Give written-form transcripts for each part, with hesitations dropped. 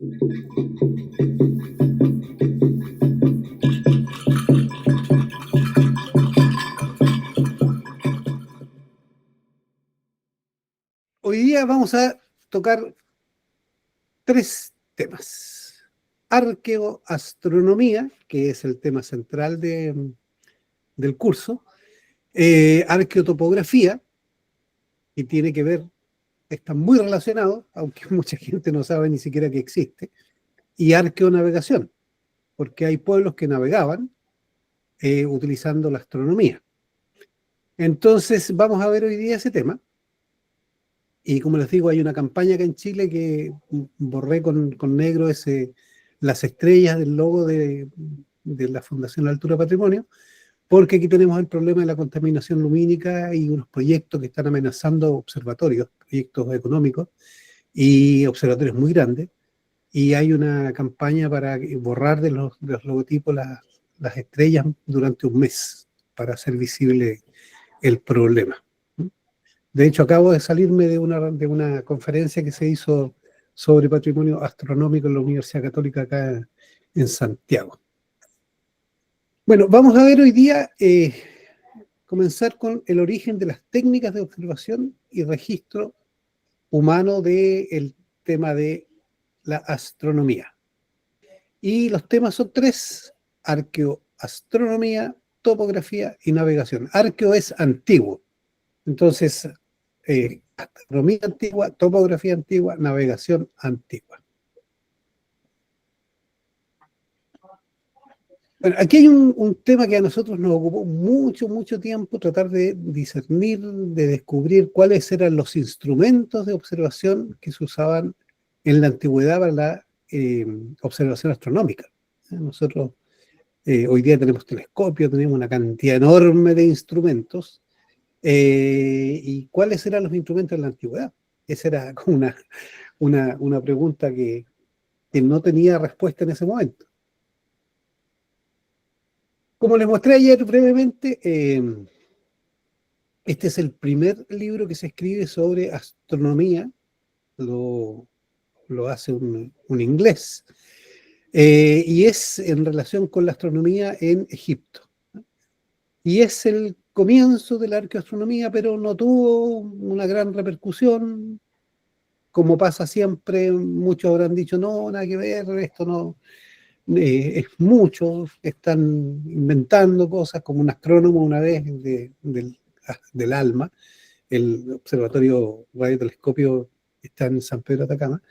Hoy día vamos a tocar tres temas. Arqueoastronomía, que es el tema central del curso. Arqueotopografía, que tiene que ver, está muy relacionado, aunque mucha gente no sabe ni siquiera que existe. Y arqueonavegación, porque hay pueblos que navegaban utilizando la astronomía. Entonces, vamos a ver hoy día ese tema. Y como les digo, hay una campaña acá en Chile que borré con negro las estrellas del logo de la Fundación Altura Patrimonio, porque aquí tenemos el problema de la contaminación lumínica y unos proyectos que están amenazando observatorios, proyectos económicos y observatorios muy grandes. Y hay una campaña para borrar de los logotipos las estrellas durante un mes para hacer visible el problema. De hecho, acabo de salirme de una conferencia que se hizo sobre patrimonio astronómico en la Universidad Católica acá en Santiago. Bueno, vamos a ver hoy día, comenzar con el origen de las técnicas de observación y registro humano del tema de la astronomía. Y los temas son tres: arqueoastronomía, topografía y navegación. Arqueo es antiguo. Entonces, astronomía antigua, topografía antigua, navegación antigua. Bueno, aquí hay un tema que a nosotros nos ocupó mucho tiempo, tratar de discernir, de descubrir cuáles eran los instrumentos de observación que se usaban en la antigüedad para la observación astronómica. Nosotros hoy día tenemos telescopios, tenemos una cantidad enorme de instrumentos. ¿Y cuáles eran los instrumentos en la antigüedad? Esa era como una pregunta que no tenía respuesta en ese momento. Como les mostré ayer brevemente, este es el primer libro que se escribe sobre astronomía, lo hace un inglés, y es en relación con la astronomía en Egipto. Y es el comienzo de la arqueoastronomía, pero no tuvo una gran repercusión. Como pasa siempre, muchos habrán dicho, no, nada que ver, esto no, es mucho, están inventando cosas, como un astrónomo una vez del ALMA, el observatorio radiotelescopio está en San Pedro de Atacama,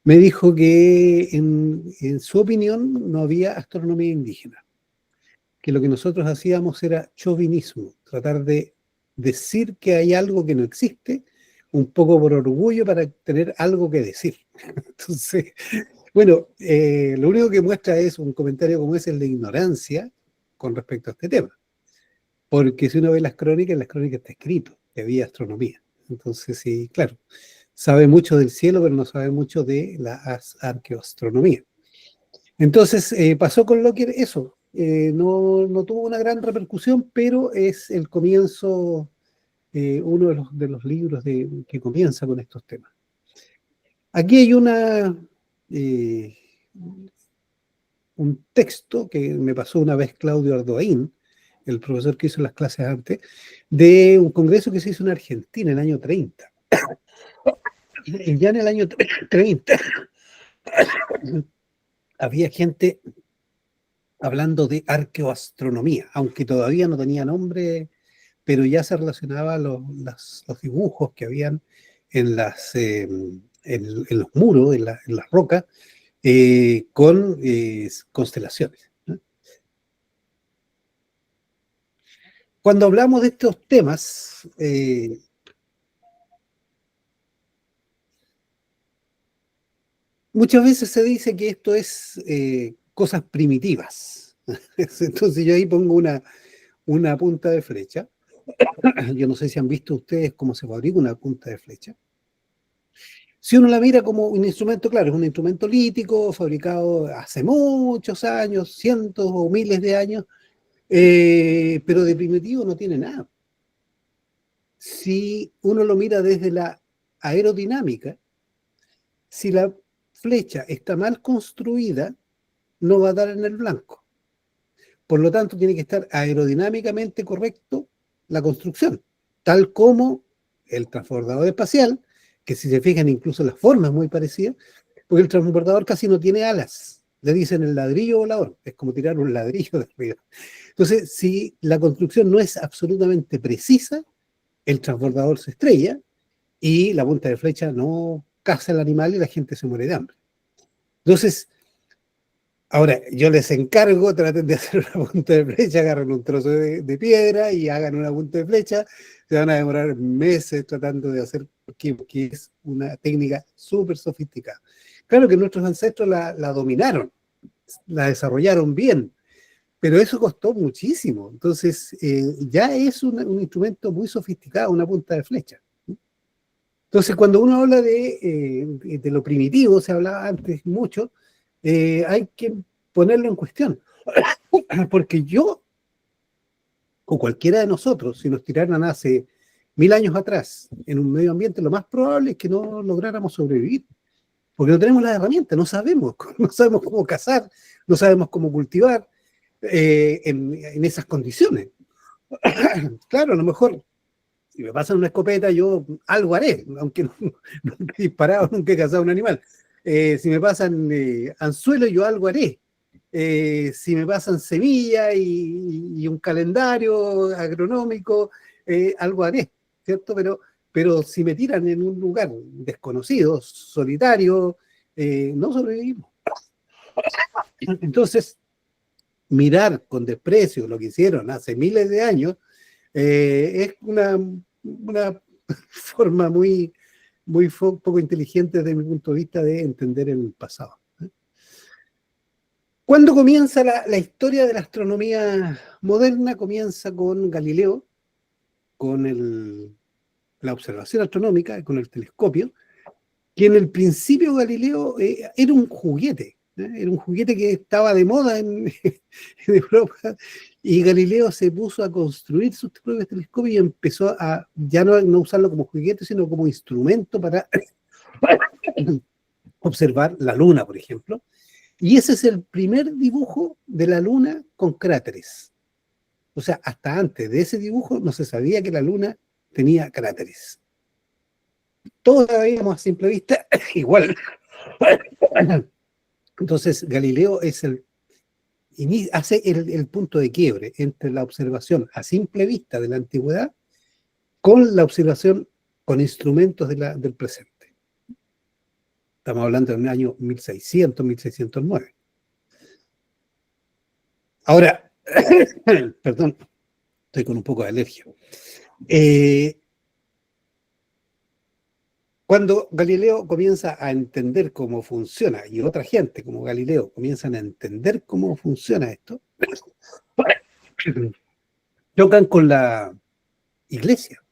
me dijo que en su opinión no había astronomía indígena, que lo que nosotros hacíamos era chauvinismo, tratar de decir que hay algo que no existe, un poco por orgullo para tener algo que decir. Entonces, bueno, lo único que muestra es un comentario como ese, el de ignorancia con respecto a este tema. Porque si uno ve las crónicas, en las crónicas está escrito que había astronomía. Entonces, sí, claro, sabe mucho del cielo, pero no sabe mucho de la arqueoastronomía. Entonces, pasó con Lockyer eso. No tuvo una gran repercusión, pero es el comienzo, uno de los libros que comienza con estos temas. Aquí hay eh, un texto que me pasó una vez Claudio Ardoaín, el profesor que hizo las clases antes, de un congreso que se hizo en Argentina en el año 30. Y ya en el año 30 había gente hablando de arqueoastronomía, aunque todavía no tenía nombre, pero ya se relacionaba los dibujos que habían en los muros, en las rocas, con constelaciones, ¿no? Cuando hablamos de estos temas, muchas veces se dice que esto es cosas primitivas. Entonces yo ahí pongo una punta de flecha. Yo no sé si han visto ustedes cómo se fabrica una punta de flecha. Si uno la mira como un instrumento, claro, es un instrumento lítico, fabricado hace muchos años, cientos o miles de años, pero de primitivo no tiene nada. Si uno lo mira desde la aerodinámica, si la flecha está mal construida, no va a dar en el blanco. Por lo tanto, tiene que estar aerodinámicamente correcto la construcción, tal como el transbordador espacial, que si se fijan incluso la forma es muy parecida, porque el transbordador casi no tiene alas, le dicen el ladrillo volador, es como tirar un ladrillo de arriba. Entonces, si la construcción no es absolutamente precisa, el transbordador se estrella y la punta de flecha no caza el animal y la gente se muere de hambre. Entonces, ahora, yo les encargo, traten de hacer una punta de flecha, agarren un trozo de piedra y hagan una punta de flecha. Se van a demorar meses tratando de hacer, porque es una técnica súper sofisticada. Claro que nuestros ancestros la dominaron, la desarrollaron bien, pero eso costó muchísimo. Entonces, ya es un instrumento muy sofisticado, una punta de flecha. Entonces, cuando uno habla de lo primitivo, se hablaba antes mucho, hay que ponerlo en cuestión. Porque yo, o cualquiera de nosotros, si nos tiraran hace 1000 años atrás en un medio ambiente, lo más probable es que no lográramos sobrevivir. Porque no tenemos las herramientas, no sabemos, no sabemos cómo cazar, no sabemos cómo cultivar en esas condiciones. Claro, a lo mejor si me pasan una escopeta, yo algo haré, aunque nunca he disparado, nunca he cazado un animal. Si me pasan anzuelos, yo algo haré. Si me pasan semillas y un calendario agronómico, algo haré, ¿cierto? Pero si me tiran en un lugar desconocido, solitario, no sobrevivimos. Entonces, mirar con desprecio lo que hicieron hace miles de años es una forma muy poco inteligente desde mi punto de vista de entender el pasado. ¿Cuándo comienza la historia de la astronomía moderna? Comienza con Galileo, con la observación astronómica, con el telescopio, que en el principio Galileo era un juguete. Era un juguete que estaba de moda en Europa, y Galileo se puso a construir sus propios telescopios y empezó a ya no usarlo como juguete, sino como instrumento para observar la Luna, por ejemplo. Y ese es el primer dibujo de la Luna con cráteres. O sea, hasta antes de ese dibujo no se sabía que la Luna tenía cráteres. Todos la veíamos a simple vista igual. Entonces, Galileo hace el punto de quiebre entre la observación a simple vista de la antigüedad con la observación con instrumentos del presente. Estamos hablando del año 1600, 1609. Ahora, perdón, estoy con un poco de alergia. Cuando Galileo comienza a entender cómo funciona, y otra gente como Galileo comienzan a entender cómo funciona esto, chocan con la iglesia,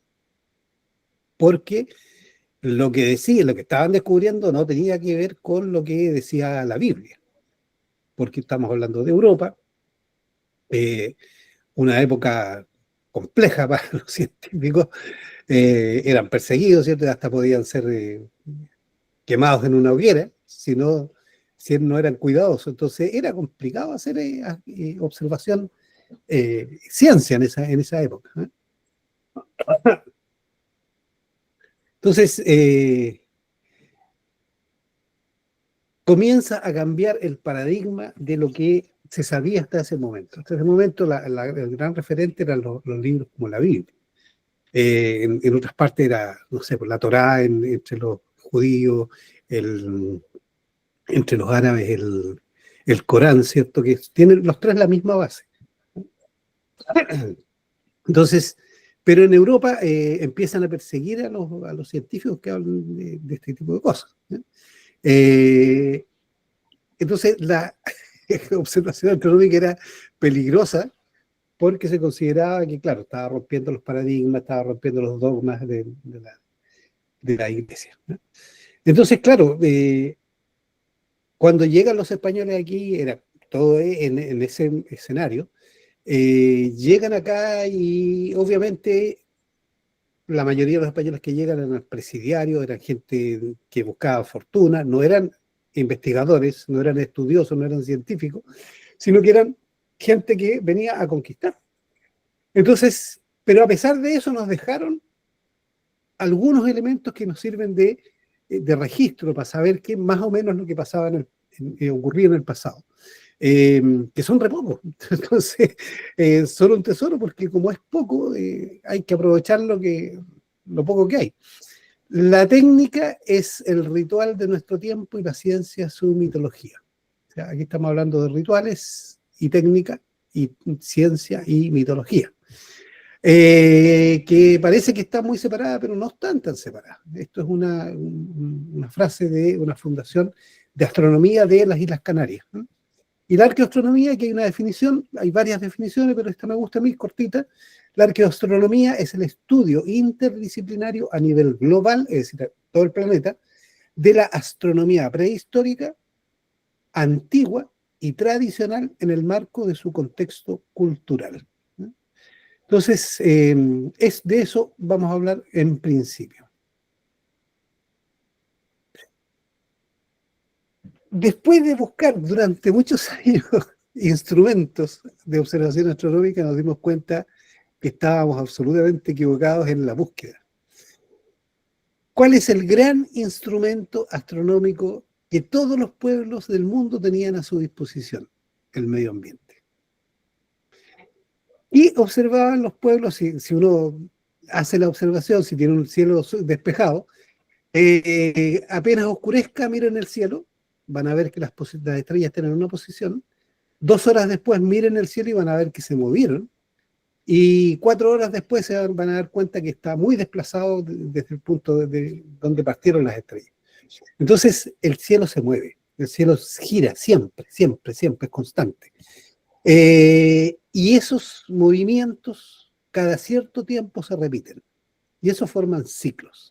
porque lo que estaban descubriendo no tenía que ver con lo que decía la Biblia, porque estamos hablando de Europa, una época compleja para los científicos, eran perseguidos, ¿cierto? Hasta podían ser quemados en una hoguera, si no eran cuidadosos. Entonces era complicado hacer observación, ciencia en esa época. Entonces, comienza a cambiar el paradigma de lo que se sabía hasta ese momento. Hasta ese momento el gran referente eran los libros como la Biblia. En otras partes era, no sé, por la Torá entre los judíos, entre los árabes el Corán, ¿cierto? Que tienen los tres la misma base. Entonces, pero en Europa empiezan a perseguir a los científicos que hablan de este tipo de cosas. Entonces, la observación astronómica era peligrosa porque se consideraba que, claro, estaba rompiendo los paradigmas, estaba rompiendo los dogmas de la iglesia. Entonces, claro, cuando llegan los españoles aquí, era todo en ese escenario, llegan acá y obviamente la mayoría de los españoles que llegan eran presidiarios, eran gente que buscaba fortuna, no eran investigadores, no eran estudiosos, no eran científicos, sino que eran gente que venía a conquistar. Entonces, pero a pesar de eso nos dejaron algunos elementos que nos sirven de registro para saber qué más o menos lo que pasaba ocurría en el pasado. Que son re pocos. Entonces, son un tesoro porque como es poco, hay que aprovechar lo poco que hay. La técnica es el ritual de nuestro tiempo y la ciencia su mitología. O sea, aquí estamos hablando de rituales y técnica y ciencia y mitología. Que parece que está muy separada, pero no están tan separadas. Esto es una frase de una fundación de astronomía de las Islas Canarias. Y la arqueoastronomía, que hay una definición, hay varias definiciones, pero esta me gusta a mí, cortita. La arqueoastronomía es el estudio interdisciplinario a nivel global, es decir, todo el planeta, de la astronomía prehistórica, antigua y tradicional en el marco de su contexto cultural. Entonces, es de eso vamos a hablar en principio. Después de buscar durante muchos años instrumentos de observación astronómica, nos dimos cuenta que estábamos absolutamente equivocados en la búsqueda. ¿Cuál es el gran instrumento astronómico que todos los pueblos del mundo tenían a su disposición? El medio ambiente. Y observaban los pueblos, si uno hace la observación, si tiene un cielo despejado, apenas oscurezca, miren el cielo, van a ver que las estrellas tienen una posición. 2 horas después miren el cielo y van a ver que se movieron. Y 4 horas después se van a dar cuenta que está muy desplazado desde el punto de donde partieron las estrellas. Entonces el cielo se mueve, el cielo gira siempre, siempre, siempre, es constante. Y esos movimientos cada cierto tiempo se repiten. Y eso forman ciclos.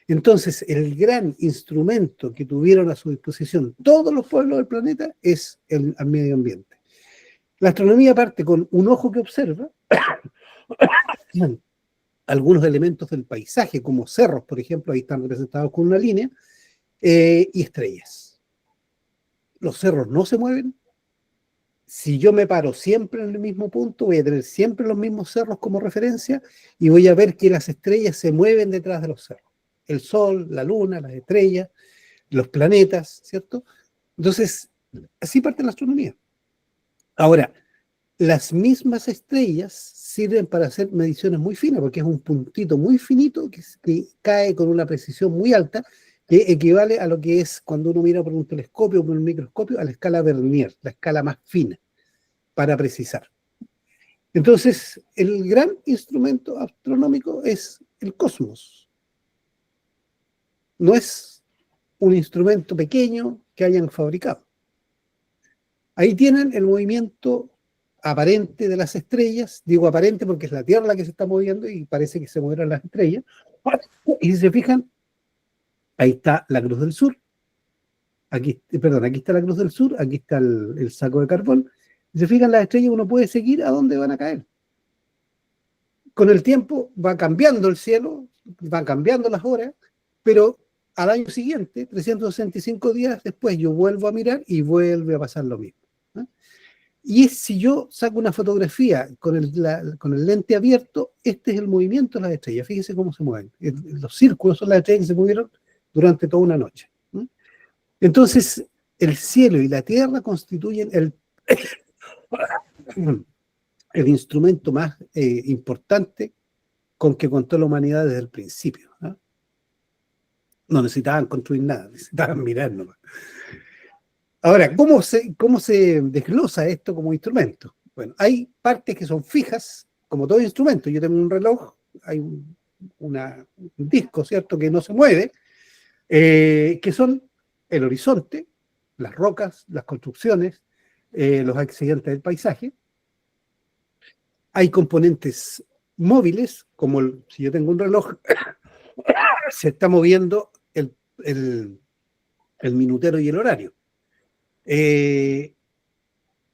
Entonces, el gran instrumento que tuvieron a su disposición todos los pueblos del planeta es el medio ambiente. La astronomía parte con un ojo que observa algunos elementos del paisaje, como cerros, por ejemplo, ahí están representados con una línea, y estrellas. Los cerros no se mueven. Si yo me paro siempre en el mismo punto, voy a tener siempre los mismos cerros como referencia y voy a ver que las estrellas se mueven detrás de los cerros. El Sol, la Luna, las estrellas, los planetas, ¿cierto? Entonces, así parte la astronomía. Ahora, las mismas estrellas sirven para hacer mediciones muy finas, porque es un puntito muy finito que cae con una precisión muy alta, que equivale a lo que es cuando uno mira por un telescopio o por un microscopio, a la escala Vernier, la escala más fina, para precisar. Entonces, el gran instrumento astronómico es el cosmos. No es un instrumento pequeño que hayan fabricado. Ahí tienen el movimiento aparente de las estrellas, digo aparente porque es la Tierra la que se está moviendo y parece que se mueven las estrellas. Y si se fijan, ahí está la Cruz del Sur, aquí está la Cruz del Sur, aquí está el saco de carbón. Si se fijan las estrellas, uno puede seguir a dónde van a caer. Con el tiempo va cambiando el cielo, van cambiando las horas, pero al año siguiente, 365 días después, yo vuelvo a mirar y vuelve a pasar lo mismo. Y si yo saco una fotografía con el lente abierto, este es el movimiento de las estrellas. Fíjense cómo se mueven. Los círculos son las estrellas que se movieron durante toda una noche. Entonces, el cielo y la tierra constituyen el instrumento más importante con que contó la humanidad desde el principio. No necesitaban construir nada, necesitaban mirar nomás. Ahora, ¿cómo se desglosa esto como instrumento? Bueno, hay partes que son fijas, como todo instrumento. Yo tengo un reloj, hay un disco, ¿cierto?, que no se mueve, que son el horizonte, las rocas, las construcciones, los accidentes del paisaje. Hay componentes móviles, como si yo tengo un reloj, se está moviendo el minutero y el horario.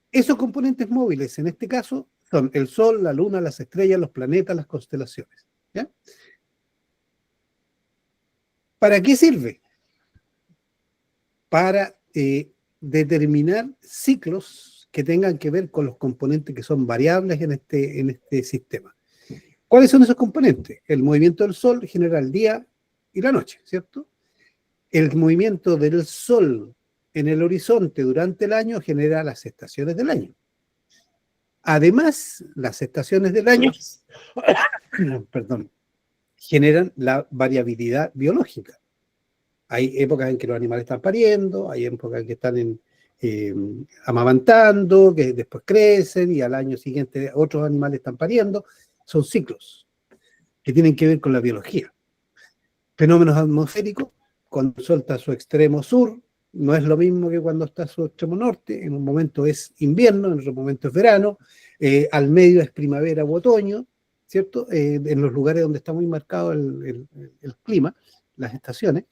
Esos componentes móviles, en este caso, son el Sol, la Luna, las estrellas, los planetas, las constelaciones. ¿Ya? ¿Para qué sirve? Para determinar ciclos que tengan que ver con los componentes que son variables en este sistema. ¿Cuáles son esos componentes? El movimiento del Sol genera el día y la noche, ¿cierto? El movimiento del Sol en el horizonte durante el año genera las estaciones del año. Además, las estaciones del año perdón, generan la variabilidad biológica. Hay épocas en que los animales están pariendo, hay épocas en que están amamantando, que después crecen y al año siguiente otros animales están pariendo. Son ciclos que tienen que ver con la biología. Fenómenos atmosféricos, cuando el Sol está a su extremo sur, no es lo mismo que cuando está a su extremo norte. En un momento es invierno, en otro momento es verano, al medio es primavera u otoño, ¿cierto? En los lugares donde está muy marcado el clima, las estaciones.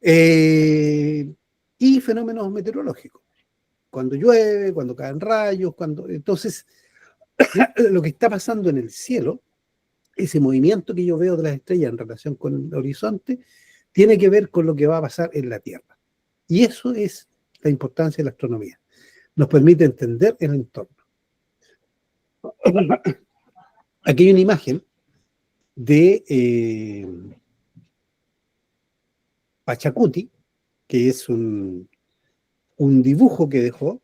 Y fenómenos meteorológicos, cuando llueve, cuando caen rayos, entonces lo que está pasando en el cielo, ese movimiento que yo veo de las estrellas en relación con el horizonte, tiene que ver con lo que va a pasar en la Tierra. Y eso es la importancia de la astronomía. Nos permite entender el entorno. Aquí hay una imagen de Pachacuti, que es un dibujo que dejó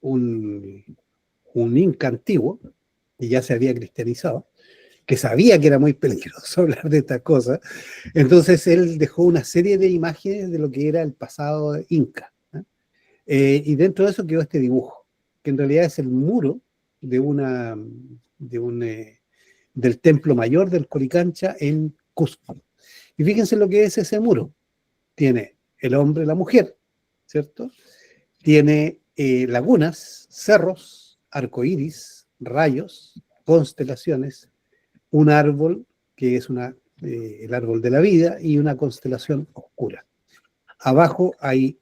un inca antiguo, que ya se había cristianizado, que sabía que era muy peligroso hablar de estas cosas. Entonces él dejó una serie de imágenes de lo que era el pasado inca. Y dentro de eso quedó este dibujo, que en realidad es el muro del templo mayor del Coricancha en Cusco. Y fíjense lo que es ese muro. Tiene el hombre y la mujer, ¿cierto? Tiene lagunas, cerros, arcoíris, rayos, constelaciones, un árbol que es el árbol de la vida y una constelación oscura. Abajo hay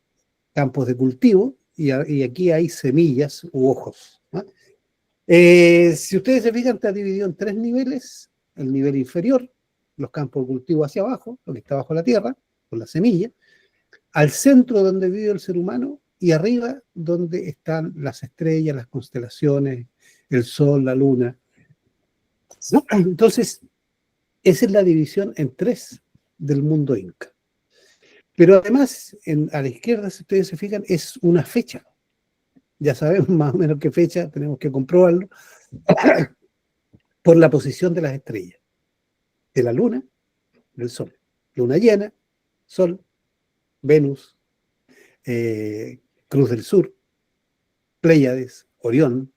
campos de cultivo y aquí hay semillas u ojos, ¿no? Si ustedes se fijan, está dividido en 3 niveles. El nivel inferior, los campos de cultivo hacia abajo, lo que está bajo la tierra, con la semilla. Al centro donde vive el ser humano y arriba donde están las estrellas, las constelaciones, el sol, la luna. ¿No? Entonces, esa es la división en 3 del mundo inca. Pero además, a la izquierda, si ustedes se fijan, es una fecha. Ya sabemos más o menos qué fecha, tenemos que comprobarlo, por la posición de las estrellas, de la luna, del sol. Luna llena, sol, Venus, Cruz del Sur, Pléyades, Orión.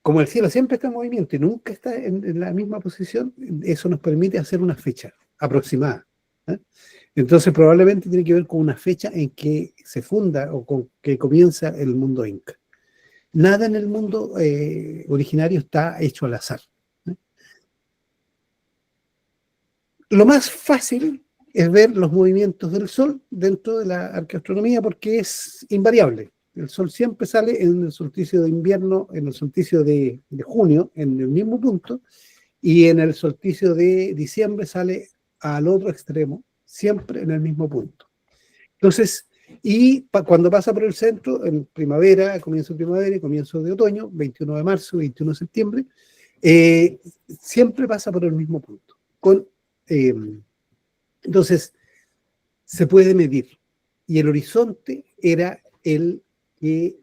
Como el cielo siempre está en movimiento y nunca está en la misma posición, eso nos permite hacer una fecha aproximada. Entonces probablemente tiene que ver con una fecha en que se funda o con que comienza el mundo inca. Nada en el mundo originario está hecho al azar. Lo más fácil es ver los movimientos del Sol dentro de la arqueoastronomía porque es invariable. El Sol siempre sale en el solsticio de invierno, en el solsticio de junio, en el mismo punto, y en el solsticio de diciembre sale al otro extremo, siempre en el mismo punto. Entonces, cuando pasa por el centro, en primavera, comienzo de primavera y comienzo de otoño, 21 de marzo, 21 de septiembre, siempre pasa por el mismo punto. Entonces, se puede medir. Y el horizonte era el que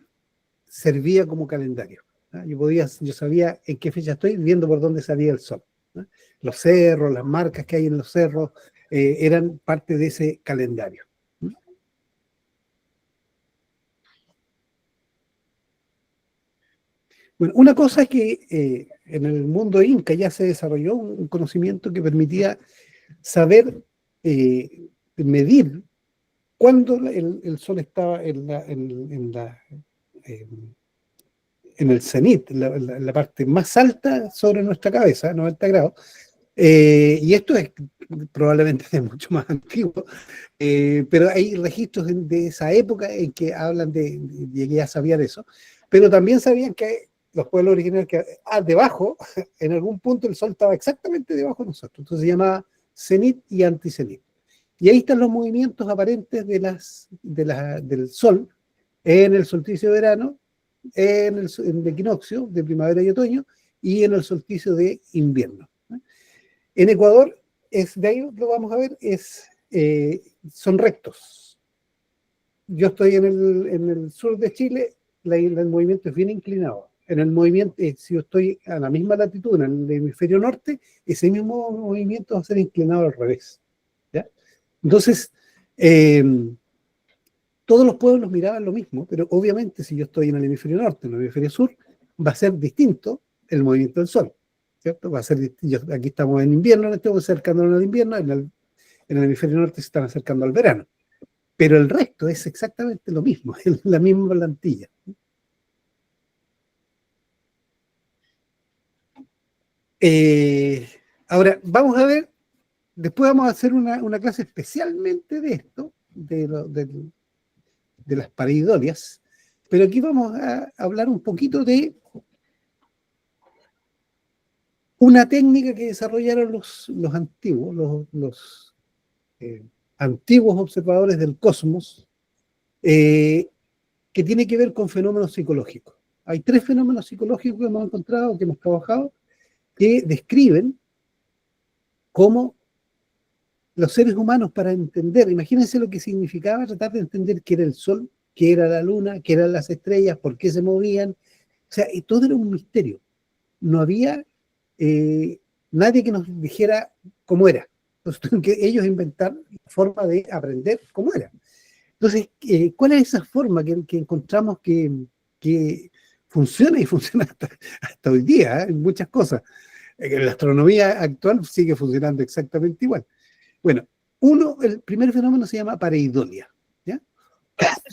servía como calendario. Yo sabía en qué fecha estoy viendo por dónde salía el sol. Los cerros, las marcas que hay en los cerros, eran parte de ese calendario. Bueno, una cosa es que en el mundo inca ya se desarrolló un conocimiento que permitía saber medir cuándo el sol estaba en el cenit, en la parte más alta sobre nuestra cabeza, 90 grados. Y esto es probablemente de mucho más antiguo, pero hay registros de esa época en que hablan de que ya sabían eso, pero también sabían que los pueblos originarios que debajo, en algún punto el sol estaba exactamente debajo de nosotros, entonces se llamaba cenit y anticenit. Y ahí están los movimientos aparentes del Sol en el solsticio de verano, en el equinoccio de primavera y otoño, y en el solsticio de invierno. En Ecuador, de ahí lo vamos a ver, son rectos. Yo estoy en el sur de Chile, el movimiento es bien inclinado. En el movimiento, si yo estoy a la misma latitud, en el hemisferio norte, ese mismo movimiento va a ser inclinado al revés. ¿Ya? Entonces, todos los pueblos miraban lo mismo, pero obviamente si yo estoy en el hemisferio norte, en el hemisferio sur, va a ser distinto el movimiento del Sol, ¿cierto? Va a ser aquí estamos en invierno, estamos acercándonos al invierno, en el hemisferio norte se están acercando al verano, pero el resto es exactamente lo mismo, es la misma plantilla. Ahora, vamos a ver, después vamos a hacer una clase especialmente de esto, de las pareidolias, pero aquí vamos a hablar un poquito de una técnica que desarrollaron los antiguos, antiguos observadores del cosmos, que tiene que ver con fenómenos psicológicos. Hay 3 fenómenos psicológicos que hemos encontrado, que hemos trabajado, que describen cómo los seres humanos, para entender, imagínense lo que significaba tratar de entender qué era el Sol, qué era la Luna, qué eran las estrellas, por qué se movían. O sea, y todo era un misterio. No había nadie que nos dijera cómo era. Entonces tuvieron que ellos inventar la forma de aprender cómo era. Entonces, ¿cuál es esa forma que encontramos que funciona y funciona hasta hoy día, en muchas cosas? La astronomía actual sigue funcionando exactamente igual. Bueno, el primer fenómeno se llama pareidolia. ¿Ya?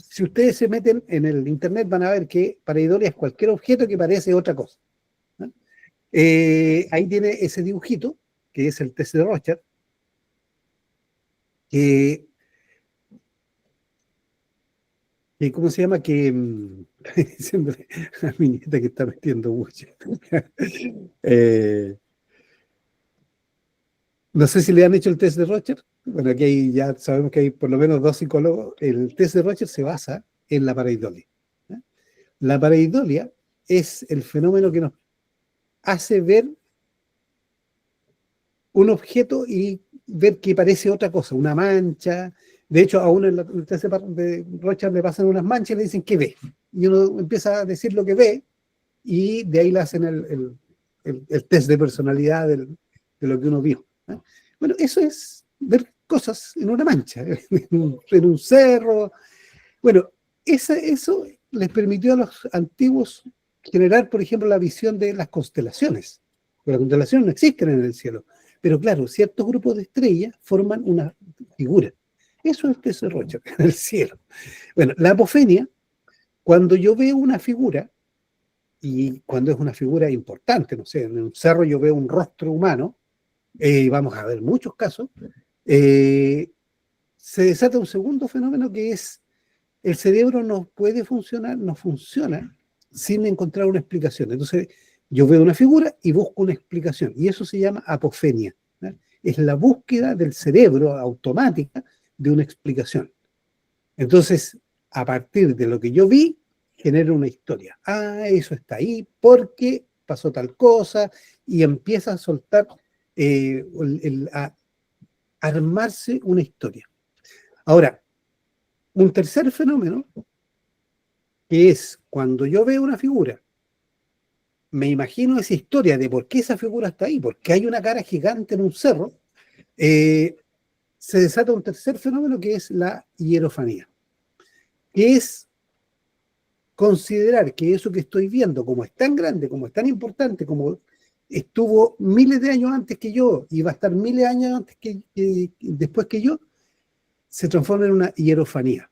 Si ustedes se meten en el internet van a ver que pareidolia es cualquier objeto que parece otra cosa. ¿No? Ahí tiene ese dibujito, que es el test de Rorschach, que ¿cómo se llama? Siempre a mi nieta que está metiendo mucho. No sé si le han hecho el test de Rorschach. Bueno, aquí ya sabemos que hay por lo menos 2 psicólogos. El test de Rorschach se basa en la pareidolia. ¿Eh? La pareidolia es el fenómeno que nos hace ver un objeto y ver que parece otra cosa, una mancha. De hecho, a uno en el test de Rorschach le pasan unas manchas y le dicen ¿qué ve? Y uno empieza a decir lo que ve y de ahí le hacen el test de personalidad de lo que uno vio. ¿Eh? Bueno, eso es ver cosas en una mancha, en un cerro. Bueno, eso les permitió a los antiguos generar, por ejemplo, la visión de las constelaciones. Las constelaciones no existen en el cielo, pero claro, ciertos grupos de estrellas forman una figura. Eso es test de Rorschach en el cielo. Bueno, la apofenia, cuando yo veo una figura, y cuando es una figura importante, no sé, en un cerro yo veo un rostro humano, vamos a ver muchos casos, se desata un segundo fenómeno que es el cerebro no puede funcionar, no funciona sin encontrar una explicación. Entonces yo veo una figura y busco una explicación, y eso se llama apofenia. ¿No? Es la búsqueda del cerebro automática de una explicación. Entonces, a partir de lo que yo vi, genera una historia. Ah, eso está ahí porque pasó tal cosa y empieza a soltar, a armarse una historia. Ahora, un tercer fenómeno que es cuando yo veo una figura, me imagino esa historia de por qué esa figura está ahí, porque hay una cara gigante en un cerro, se desata un tercer fenómeno que es la hierofanía, que es considerar que eso que estoy viendo, como es tan grande, como es tan importante, como estuvo miles de años antes que yo y va a estar miles de años antes después que yo, se transforma en una hierofanía.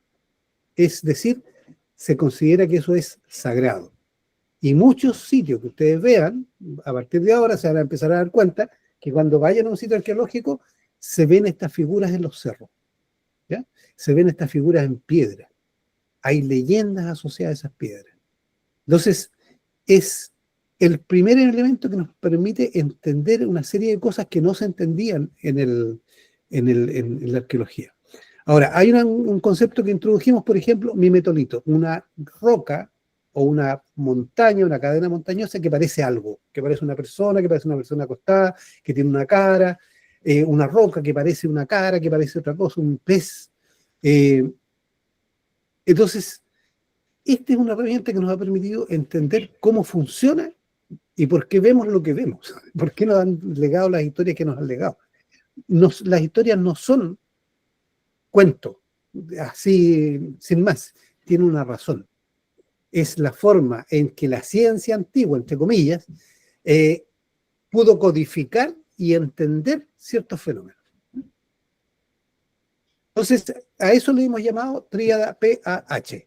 Es decir, se considera que eso es sagrado. Y muchos sitios que ustedes vean, a partir de ahora se van a empezar a dar cuenta que cuando vayan a un sitio arqueológico se ven estas figuras en los cerros, ¿ya? Se ven estas figuras en piedra. Hay leyendas asociadas a esas piedras. Entonces, es el primer elemento que nos permite entender una serie de cosas que no se entendían en la arqueología. Ahora, hay un concepto que introdujimos, por ejemplo, mimetolito, una roca o una montaña, una cadena montañosa que parece algo, que parece una persona acostada, que tiene una cara, una roca que parece una cara, que parece otra cosa, un pez. Eh, entonces, esta es una herramienta que nos ha permitido entender cómo funciona y por qué vemos lo que vemos, por qué nos han legado las historias que nos han legado. Las historias no son cuentos, así, sin más, tienen una razón. Es la forma en que la ciencia antigua, entre comillas, eh, pudo codificar y entender ciertos fenómenos. Entonces, a eso le hemos llamado tríada PAH: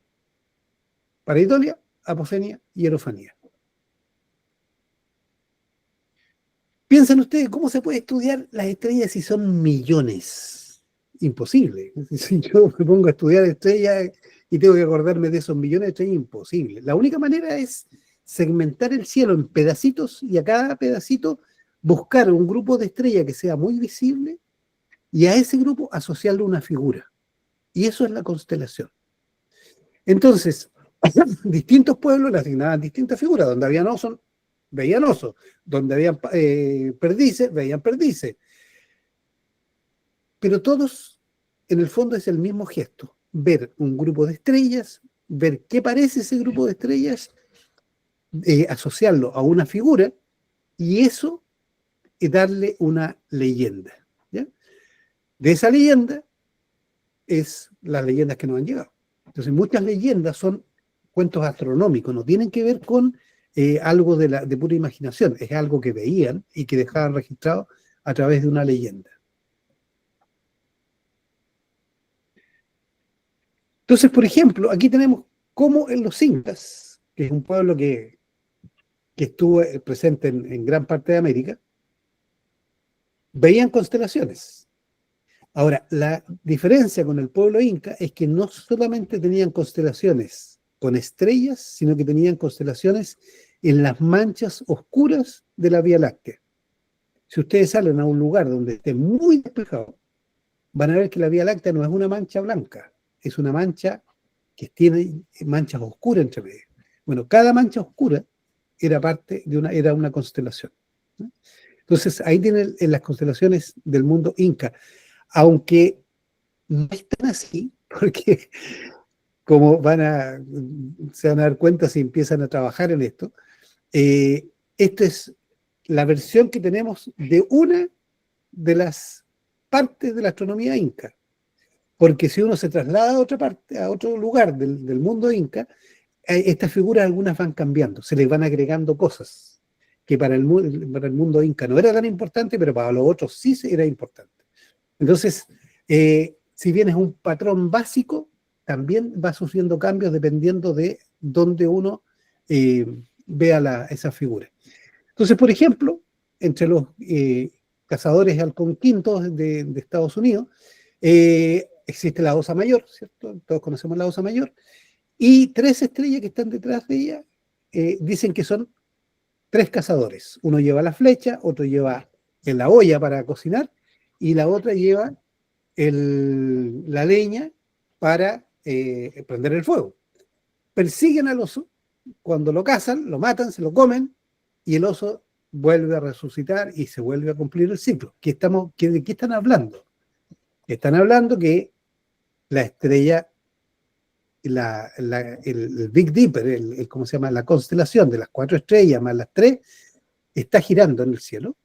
pareidolia, apofenia y hierofanía. Piensen ustedes, ¿cómo se puede estudiar las estrellas si son millones? Imposible. Si yo me pongo a estudiar estrellas y tengo que acordarme de esos millones de estrellas, imposible. La única manera es segmentar el cielo en pedacitos y a cada pedacito buscar un grupo de estrellas que sea muy visible y a ese grupo asociarle una figura. Y eso es la constelación. Entonces, distintos pueblos le asignaban distintas figuras. Donde habían osos, veían osos. Donde habían perdices, veían perdices. Pero todos, en el fondo, es el mismo gesto: ver un grupo de estrellas, ver qué parece ese grupo de estrellas, asociarlo a una figura, y eso darle una leyenda. ¿Ya? De esa leyenda es las leyendas que nos han llegado. Entonces, muchas leyendas son cuentos astronómicos, no tienen que ver con algo de pura imaginación, es algo que veían y que dejaban registrado a través de una leyenda. Entonces, por ejemplo, aquí tenemos cómo en los incas, que es un pueblo que estuvo presente en gran parte de América, veían constelaciones. Ahora, la diferencia con el pueblo inca es que no solamente tenían constelaciones con estrellas, sino que tenían constelaciones en las manchas oscuras de la Vía Láctea. Si ustedes salen a un lugar donde esté muy despejado, van a ver que la Vía Láctea no es una mancha blanca, es una mancha que tiene manchas oscuras entre medio. Bueno, cada mancha oscura era una constelación, ¿no? Entonces, ahí tienen en las constelaciones del mundo inca, aunque no es tan así, porque como se van a dar cuenta si empiezan a trabajar en esto, esta es la versión que tenemos de una de las partes de la astronomía inca. Porque si uno se traslada a otra parte, a otro lugar del mundo inca, estas figuras algunas van cambiando, se les van agregando cosas que para el mundo inca no era tan importante, pero para los otros sí era importante. Entonces, si bien es un patrón básico, también va sufriendo cambios dependiendo de dónde uno eh, vea esa figura. Entonces, por ejemplo, entre los cazadores algonquintos de Estados Unidos, existe la Osa Mayor, ¿cierto? Todos conocemos la Osa Mayor, y tres estrellas que están detrás de ella dicen que son tres cazadores. Uno lleva la flecha, otro lleva en la olla para cocinar, y la otra lleva la leña para prender el fuego. Persiguen al oso, cuando lo cazan, lo matan, se lo comen, y el oso vuelve a resucitar y se vuelve a cumplir el ciclo. ¿De qué están hablando? Están hablando que la estrella, el Big Dipper, ¿cómo se llama? La constelación de las cuatro estrellas más las tres, está girando en el cielo,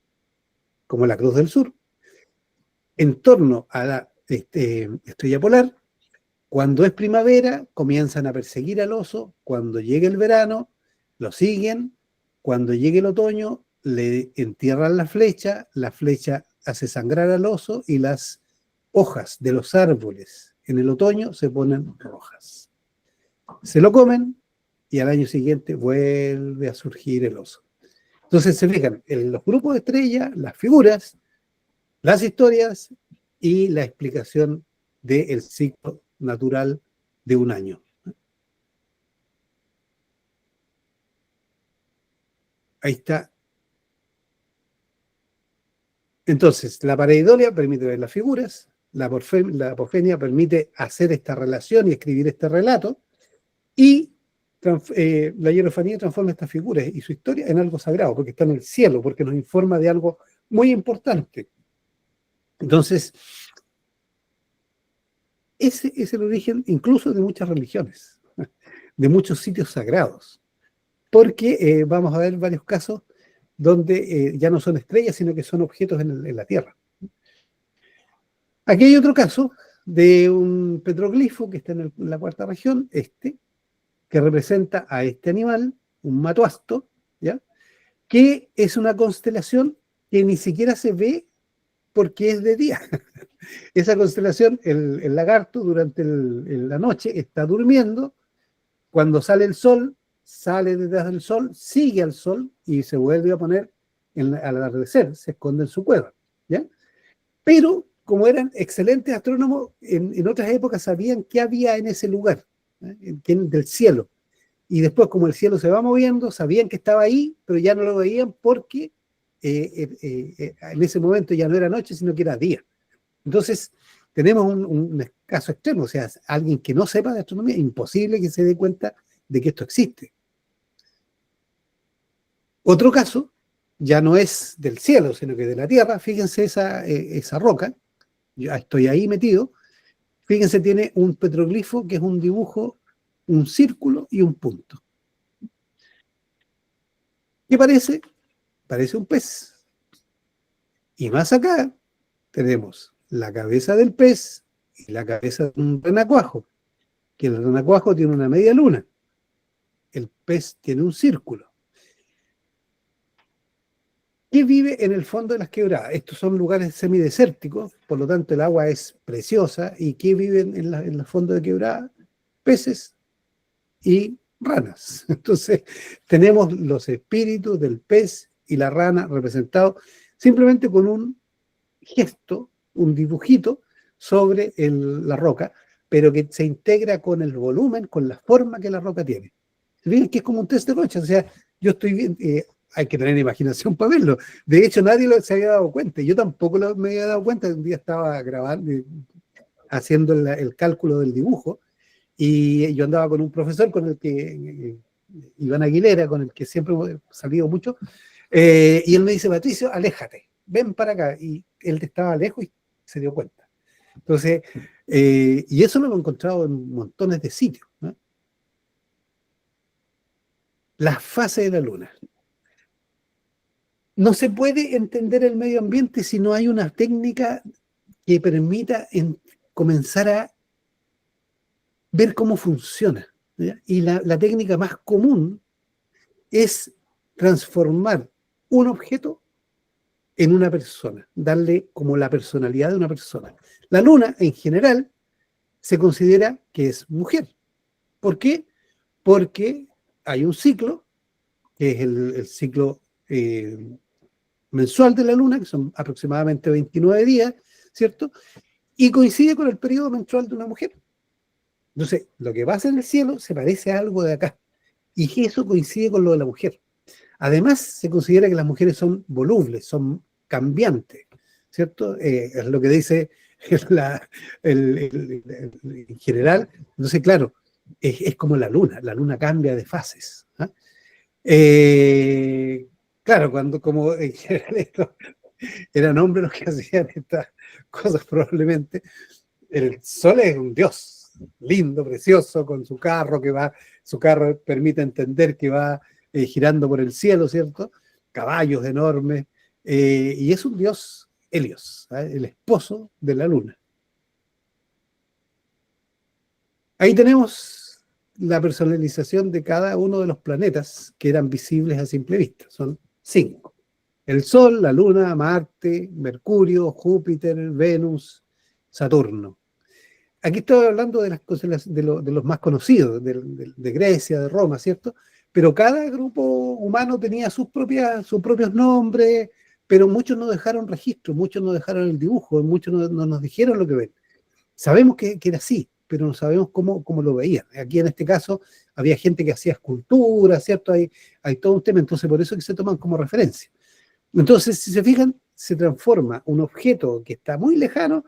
como la Cruz del Sur, en torno a la estrella polar. Cuando es primavera, comienzan a perseguir al oso. Cuando llega el verano, lo siguen. Cuando llegue el otoño, le entierran la flecha hace sangrar al oso y las hojas de los árboles en el otoño se ponen rojas. Se lo comen y al año siguiente vuelve a surgir el oso. Entonces se fijan en los grupos de estrellas, las figuras, las historias y la explicación del ciclo natural de un año. Ahí está. Entonces, la pareidolia permite ver las figuras, la apofenia permite hacer esta relación y escribir este relato, y la hierofanía transforma estas figuras y su historia en algo sagrado, porque está en el cielo, porque nos informa de algo muy importante. Entonces, ese es el origen incluso de muchas religiones, de muchos sitios sagrados, porque vamos a ver varios casos donde ya no son estrellas, sino que son objetos en la Tierra. Aquí hay otro caso de un petroglifo que está en la cuarta región, que representa a este animal, un matoasto, ¿ya? Que es una constelación que ni siquiera se ve porque es de día. Esa constelación, el lagarto durante la noche está durmiendo, cuando sale el sol, sale detrás del sol, sigue al sol y se vuelve a poner al atardecer, se esconde en su cueva, ¿ya? Pero como eran excelentes astrónomos, en otras épocas sabían qué había en ese lugar, del cielo. Y después, como el cielo se va moviendo, sabían que estaba ahí, pero ya no lo veían porque en ese momento ya no era noche, sino que era día. Entonces, tenemos un caso extremo, o sea, alguien que no sepa de astronomía, imposible que se dé cuenta de que esto existe. Otro caso, ya no es del cielo, sino que de la tierra. Fíjense esa roca, yo estoy ahí metido, fíjense, tiene un petroglifo que es un dibujo, un círculo y un punto. ¿Qué parece? Parece un pez. Y más acá tenemos la cabeza del pez y la cabeza de un renacuajo, que el renacuajo tiene una media luna, el pez tiene un círculo. ¿Qué vive en el fondo de las quebradas? Estos son lugares semidesérticos, por lo tanto el agua es preciosa. ¿Y qué viven en el fondo de quebradas? Peces y ranas. Entonces tenemos los espíritus del pez y la rana representados simplemente con un gesto, un dibujito sobre la roca, pero que se integra con el volumen, con la forma que la roca tiene. ¿Ven? Que es como un test de Rocha, o sea, yo estoy bien, hay que tener imaginación para verlo. De hecho, nadie se había dado cuenta, yo tampoco me había dado cuenta. Un día estaba grabando, haciendo el cálculo del dibujo, y yo andaba con un profesor con el que, Iván Aguilera, con el que siempre he salido mucho, y él me dice: Patricio, aléjate, ven para acá. Y él estaba lejos y se dio cuenta. Entonces, y eso lo hemos encontrado en montones de sitios, ¿no? Las fases de la luna. No se puede entender el medio ambiente si no hay una técnica que permita comenzar a ver cómo funciona, ¿ya? Y la técnica más común es transformar un objeto en una persona, darle como la personalidad de una persona. La luna, en general, se considera que es mujer. ¿Por qué? Porque hay un ciclo, que es el ciclo mensual de la luna, que son aproximadamente 29 días, ¿cierto? Y coincide con el periodo menstrual de una mujer. Entonces, lo que pasa en el cielo se parece a algo de acá, y eso coincide con lo de la mujer. Además, se considera que las mujeres son volubles, son cambiantes, ¿cierto? Es lo que dice en general. Entonces, claro, es como la luna cambia de fases, ¿ah? Claro, como en general eran hombres los que hacían estas cosas, probablemente. El sol es un dios lindo, precioso, con su carro permite entender que va girando por el cielo, ¿cierto? Caballos enormes, y es un dios Helios, ¿eh? El esposo de la luna. Ahí tenemos la personalización de cada uno de los planetas que eran visibles a simple vista. Son 5. El Sol, la Luna, Marte, Mercurio, Júpiter, Venus, Saturno. Aquí estoy hablando de las cosas, de los más conocidos, de Grecia, de Roma, ¿cierto? Pero cada grupo humano tenía sus propios nombres, pero muchos no dejaron registro, muchos no dejaron el dibujo, muchos no nos dijeron lo que ven. Sabemos que era así, pero no sabemos cómo lo veían. Aquí en este caso había gente que hacía esculturas, ¿cierto? Hay todo un tema, entonces por eso que se toman como referencia. Entonces, si se fijan, se transforma un objeto que está muy lejano,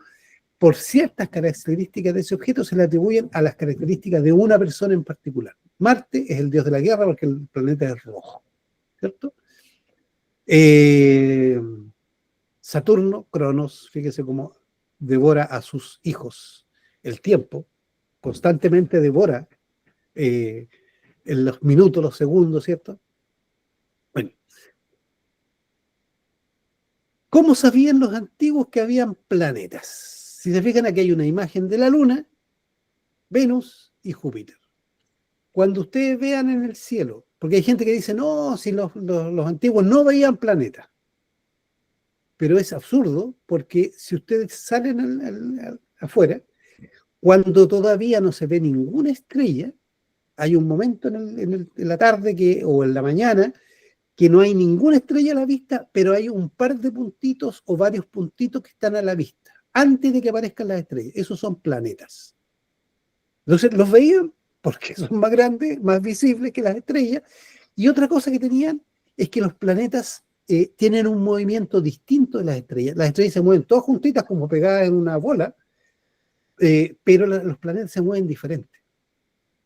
por ciertas características de ese objeto se le atribuyen a las características de una persona en particular. Marte es el dios de la guerra porque el planeta es rojo, ¿cierto? Saturno, Cronos, fíjese cómo devora a sus hijos. El tiempo constantemente devora en los minutos, los segundos, ¿cierto? Bueno, ¿cómo sabían los antiguos que habían planetas? Si se fijan, aquí hay una imagen de la Luna, Venus y Júpiter. Cuando ustedes vean en el cielo, porque hay gente que dice, no, si los antiguos no veían planetas, pero es absurdo porque si ustedes salen afuera, cuando todavía no se ve ninguna estrella, hay un momento en la tarde o en la mañana que no hay ninguna estrella a la vista, pero hay un par de puntitos o varios puntitos que están a la vista, antes de que aparezcan las estrellas. Esos son planetas. Entonces los veían porque son más grandes, más visibles que las estrellas. Y otra cosa que tenían es que los planetas tienen un movimiento distinto de las estrellas. Las estrellas se mueven todas juntitas como pegadas en una bola, pero los planetas se mueven diferente.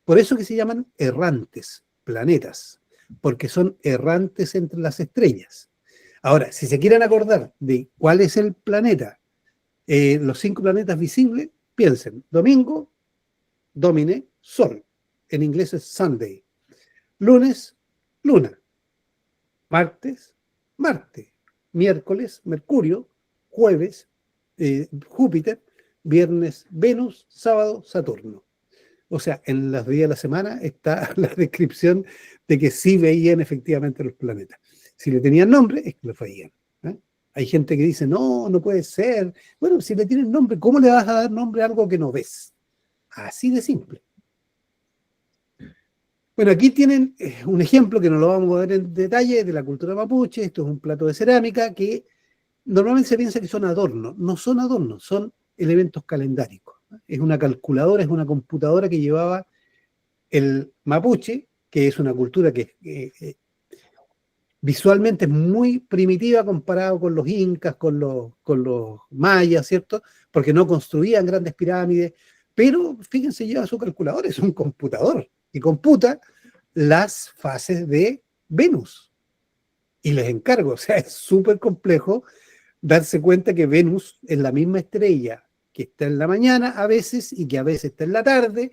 Por eso que se llaman errantes, planetas, porque son errantes entre las estrellas. Ahora, si se quieren acordar de cuál es el planeta, los 5 planetas visibles, piensen, domingo, Domine, Sol, en inglés es Sunday, lunes, Luna, martes, Marte, miércoles, Mercurio, jueves, Júpiter, viernes, Venus, sábado, Saturno. O sea, en los días de la semana está la descripción de que sí veían efectivamente los planetas. Si le tenían nombre, es que los veían. ¿Eh? Hay gente que dice, no, no puede ser. Bueno, si le tienen nombre, ¿cómo le vas a dar nombre a algo que no ves? Así de simple. Bueno, aquí tienen un ejemplo que no lo vamos a ver en detalle de la cultura mapuche. Esto es un plato de cerámica que normalmente se piensa que son adornos. No son adornos, son elementos calendáricos. Es una calculadora, es una computadora que llevaba el mapuche, que es una cultura que visualmente es muy primitiva comparado con los incas, con los mayas, ¿cierto? Porque no construían grandes pirámides, pero fíjense, lleva su calculadora, es un computador, y computa las fases de Venus. Y les encargo, o sea, es súper complejo darse cuenta que Venus es la misma estrella que está en la mañana a veces y que a veces está en la tarde,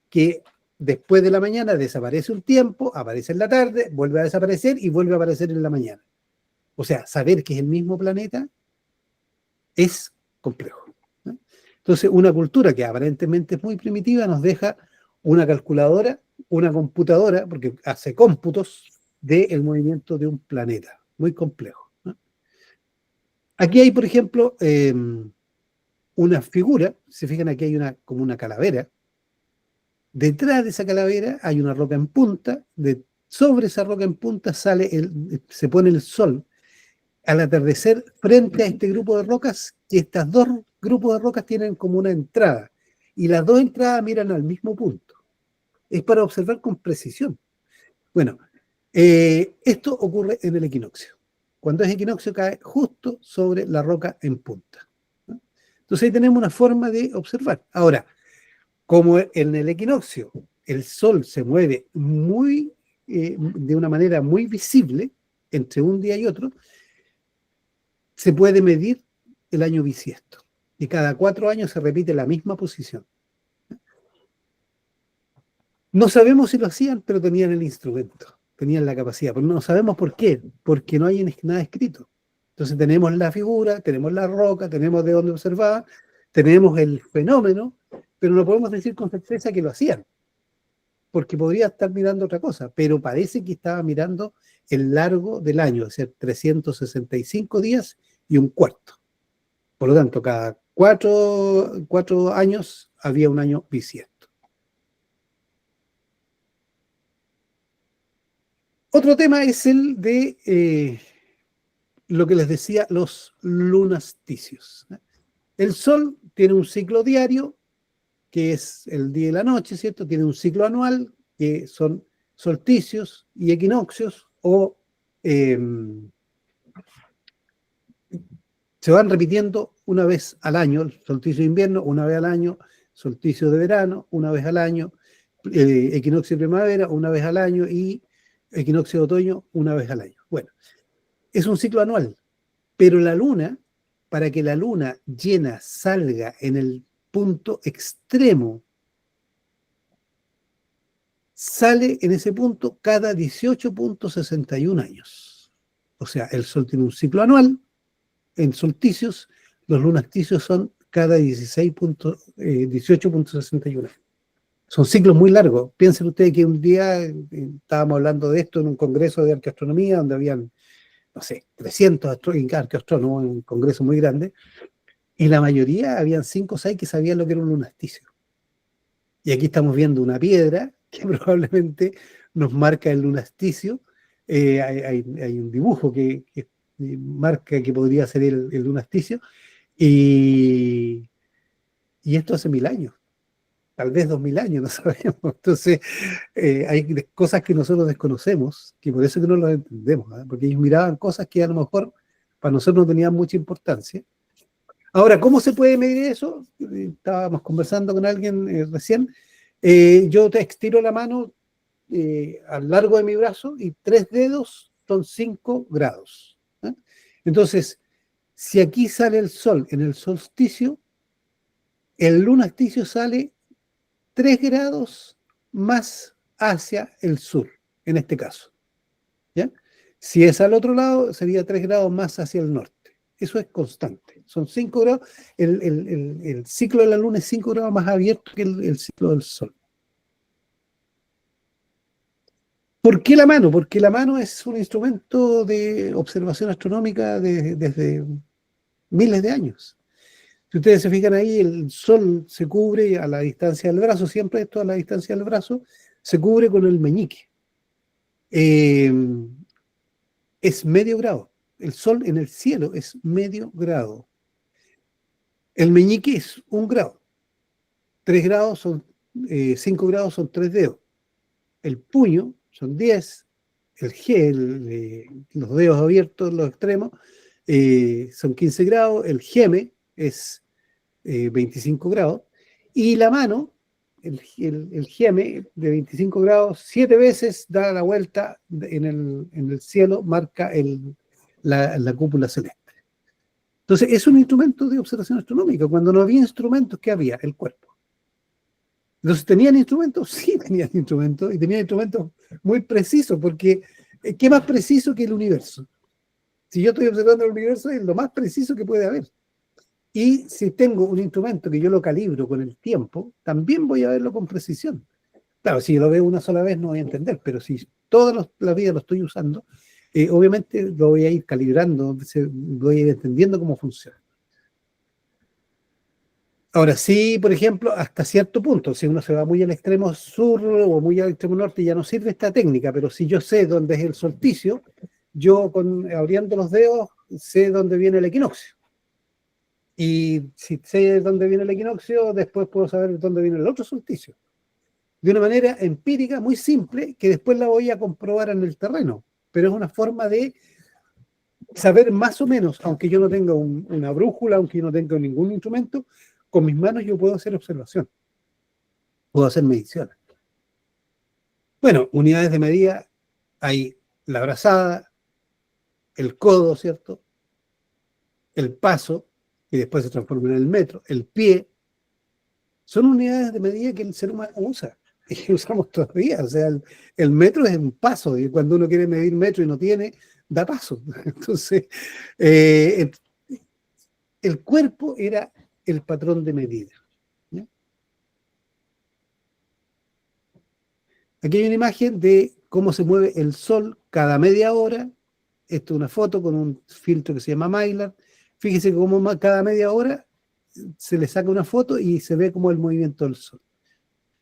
que después de la mañana desaparece un tiempo, aparece en la tarde, vuelve a desaparecer y vuelve a aparecer en la mañana. O sea, saber que es el mismo planeta es complejo, ¿no? Entonces, una cultura que aparentemente es muy primitiva nos deja una calculadora, una computadora, porque hace cómputos del movimiento de un planeta, muy complejo, ¿no? Aquí hay, por ejemplo, una figura, se fijan aquí hay como una calavera. Detrás de esa calavera hay una roca en punta, sobre esa roca en punta se pone el sol al atardecer frente a este grupo de rocas, y estos 2 grupos de rocas tienen como una entrada, y las 2 entradas miran al mismo punto. Es para observar con precisión. Bueno, esto ocurre en el equinoccio. Cuando es equinoccio cae justo sobre la roca en punta, ¿no? Entonces ahí tenemos una forma de observar. Ahora, como en el equinoccio el sol se mueve de una manera muy visible entre un día y otro, se puede medir el año bisiesto. Y cada 4 años se repite la misma posición. No sabemos si lo hacían, pero tenían el instrumento, tenían la capacidad. Pero no sabemos por qué, porque no hay nada escrito. Entonces tenemos la figura, tenemos la roca, tenemos de dónde observar, tenemos el fenómeno, pero no podemos decir con certeza que lo hacían, porque podría estar mirando otra cosa, pero parece que estaba mirando el largo del año, es decir, 365 días y un cuarto. Por lo tanto, cada 4 años había un año bisiesto. Otro tema es el de lo que les decía, los lunasticios. El Sol tiene un ciclo diario, que es el día y la noche, ¿cierto? Tiene un ciclo anual, que son solsticios y equinoccios, o Se van repitiendo una vez al año, el solsticio de invierno, una vez al año, solsticio de verano, una vez al año, equinoccio de primavera, una vez al año, y equinoccio de otoño, una vez al año. Bueno, es un ciclo anual, pero la luna, para que la luna llena salga en el punto extremo, sale en ese punto cada 18,61 años. O sea, el Sol tiene un ciclo anual en solsticios, los lunasticios son cada 18,61 años. Son ciclos muy largos. Piensen ustedes que un día estábamos hablando de esto en un congreso de arqueoastronomía donde habían, no sé, 300 arqueoastrónomos en un congreso muy grande, y la mayoría, habían 5 o 6 que sabían lo que era un lunasticio. Y aquí estamos viendo una piedra que probablemente nos marca el lunasticio. Hay un dibujo que marca que podría ser el lunasticio. Y, y esto hace 1000 años, tal vez 2000 años, no sabemos. Entonces, hay cosas que nosotros desconocemos, que por eso que no las entendemos, ¿eh? Porque ellos miraban cosas que a lo mejor para nosotros no tenían mucha importancia. Ahora, ¿cómo se puede medir eso? Estábamos conversando con alguien recién. Yo te estiro la mano al largo de mi brazo y 3 dedos son 5 grados. ¿Eh? Entonces, si aquí sale el sol en el solsticio, el lunasticio sale 3 grados más hacia el sur, en este caso. ¿Ya? Si es al otro lado, sería 3 grados más hacia el norte. Eso es constante. Son 5 grados. El ciclo de la luna es 5 grados más abierto que el ciclo del sol. ¿Por qué la mano? Porque la mano es un instrumento de observación astronómica desde miles de años. Si ustedes se fijan ahí, el sol se cubre a la distancia del brazo, siempre esto a la distancia del brazo, se cubre con el meñique. Eh, es medio grado. El sol en el cielo es medio grado. El meñique es 1 grado. 3 grados son, 5 grados son 3 dedos. El puño son 10. Los dedos abiertos, los extremos, son 15 grados. El geme es 25 grados. Y la mano, el geme de 25 grados, 7 veces da la vuelta en el cielo, marca la cúpula celeste. Entonces, es un instrumento de observación astronómica. Cuando no había instrumentos, ¿qué había? El cuerpo. Entonces, ¿tenían instrumentos? Sí, tenían instrumentos, y tenían instrumentos muy precisos, porque ¿qué más preciso que el universo? Si yo estoy observando el universo, es lo más preciso que puede haber. Y si tengo un instrumento que yo lo calibro con el tiempo, también voy a verlo con precisión. Claro, si lo veo una sola vez no voy a entender, pero si toda la vida lo estoy usando, obviamente lo voy a ir calibrando, voy a ir entendiendo cómo funciona. Ahora sí, por ejemplo, hasta cierto punto, si uno se va muy al extremo sur o muy al extremo norte, ya no sirve esta técnica, pero si yo sé dónde es el solsticio, yo abriendo los dedos sé dónde viene el equinoccio. Y si sé dónde viene el equinoccio, después puedo saber dónde viene el otro solsticio. De una manera empírica, muy simple, que después la voy a comprobar en el terreno. Pero es una forma de saber más o menos, aunque yo no tenga una brújula, aunque yo no tenga ningún instrumento, con mis manos yo puedo hacer observación, puedo hacer mediciones. Bueno, unidades de medida, hay la brazada, el codo, ¿cierto? El paso, y después se transforma en el metro, el pie. Son unidades de medida que el ser humano usa y que usamos todavía. O sea, el metro es un paso, y cuando uno quiere medir metro y no tiene, da paso. Entonces, el cuerpo era el patrón de medida. ¿Ya? Aquí hay una imagen de cómo se mueve el sol cada media hora. Esto es una foto con un filtro que se llama Mylar. Fíjese cómo cada media hora se le saca una foto y se ve como el movimiento del sol.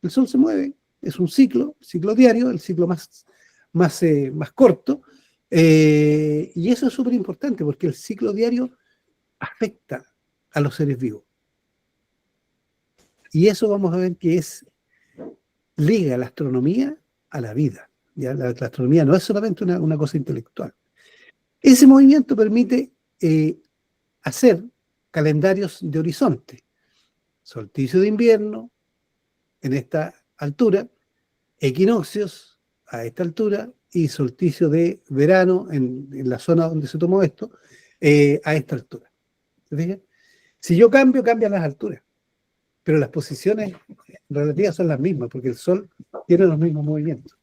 El sol se mueve, es un ciclo diario, el ciclo más corto, y eso es súper importante porque el ciclo diario afecta a los seres vivos. Y eso vamos a ver que liga la astronomía a la vida. ¿Ya? La astronomía no es solamente una cosa intelectual. Ese movimiento permite hacer calendarios de horizonte. Solsticio de invierno en esta altura, equinoccios a esta altura y solsticio de verano en la zona donde se tomó esto, a esta altura. ¿Se fijan? Si yo cambio, cambian las alturas, pero las posiciones relativas son las mismas, porque el Sol tiene los mismos movimientos.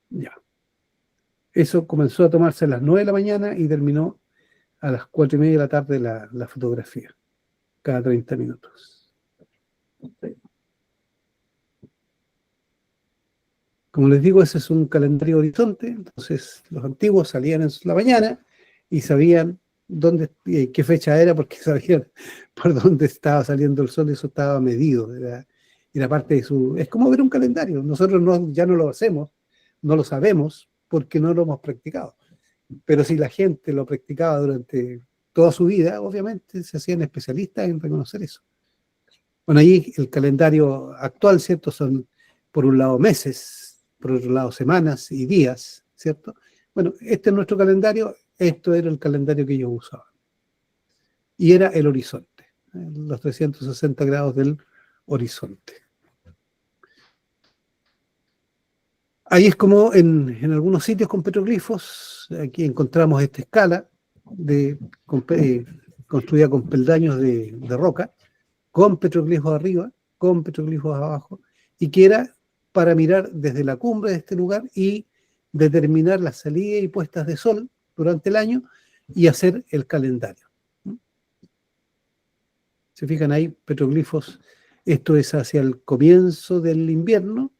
Ya. Eso comenzó a tomarse a las 9 de la mañana y terminó a las 4:30 de la tarde la fotografía, cada 30 minutos. Como les digo, ese es un calendario horizonte, entonces los antiguos salían en la mañana y sabían dónde, qué fecha era, porque sabían por dónde estaba saliendo el sol, y eso estaba medido, era parte de su... Es como ver un calendario, nosotros ya no lo hacemos, no lo sabemos porque no lo hemos practicado, pero si la gente lo practicaba durante toda su vida, obviamente se hacían especialistas en reconocer eso. Bueno, ahí el calendario actual, ¿cierto? Son, por un lado, meses, por otro lado, semanas y días, ¿cierto? Bueno, este es nuestro calendario, esto era el calendario que ellos usaban. Y era el horizonte, los 360 grados del horizonte. Ahí es como en algunos sitios con petroglifos, aquí encontramos esta escala construida con peldaños de roca, con petroglifos arriba, con petroglifos abajo, y que era para mirar desde la cumbre de este lugar y determinar las salidas y puestas de sol durante el año y hacer el calendario. Se fijan ahí, petroglifos, esto es hacia el comienzo del invierno,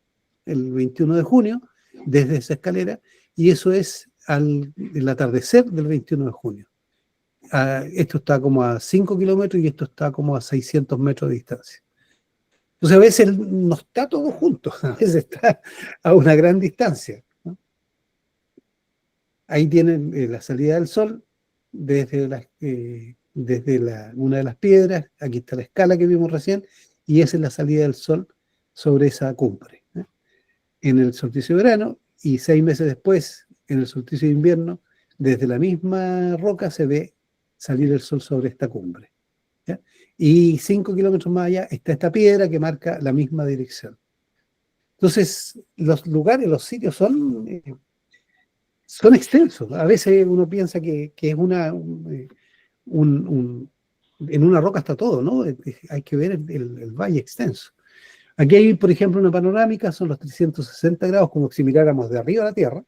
el 21 de junio, desde esa escalera, y eso es el atardecer del 21 de junio. Esto está como a 5 kilómetros y esto está como a 600 metros de distancia. Entonces a veces no está todo junto, a veces está a una gran distancia, ¿no? Ahí tienen la salida del sol desde una de las piedras, aquí está la escala que vimos recién, y esa es la salida del sol sobre esa cumbre, ¿eh? En el solsticio de verano, y 6 meses después, en el solsticio de invierno, desde la misma roca se ve salir el sol sobre esta cumbre, ¿ya? Y 5 kilómetros más allá está esta piedra que marca la misma dirección. Entonces, los lugares, los sitios son extensos. A veces uno piensa que es en una roca está todo, ¿no? Hay que ver el valle extenso. Aquí hay, por ejemplo, una panorámica, son los 360 grados, como si miráramos de arriba a la Tierra,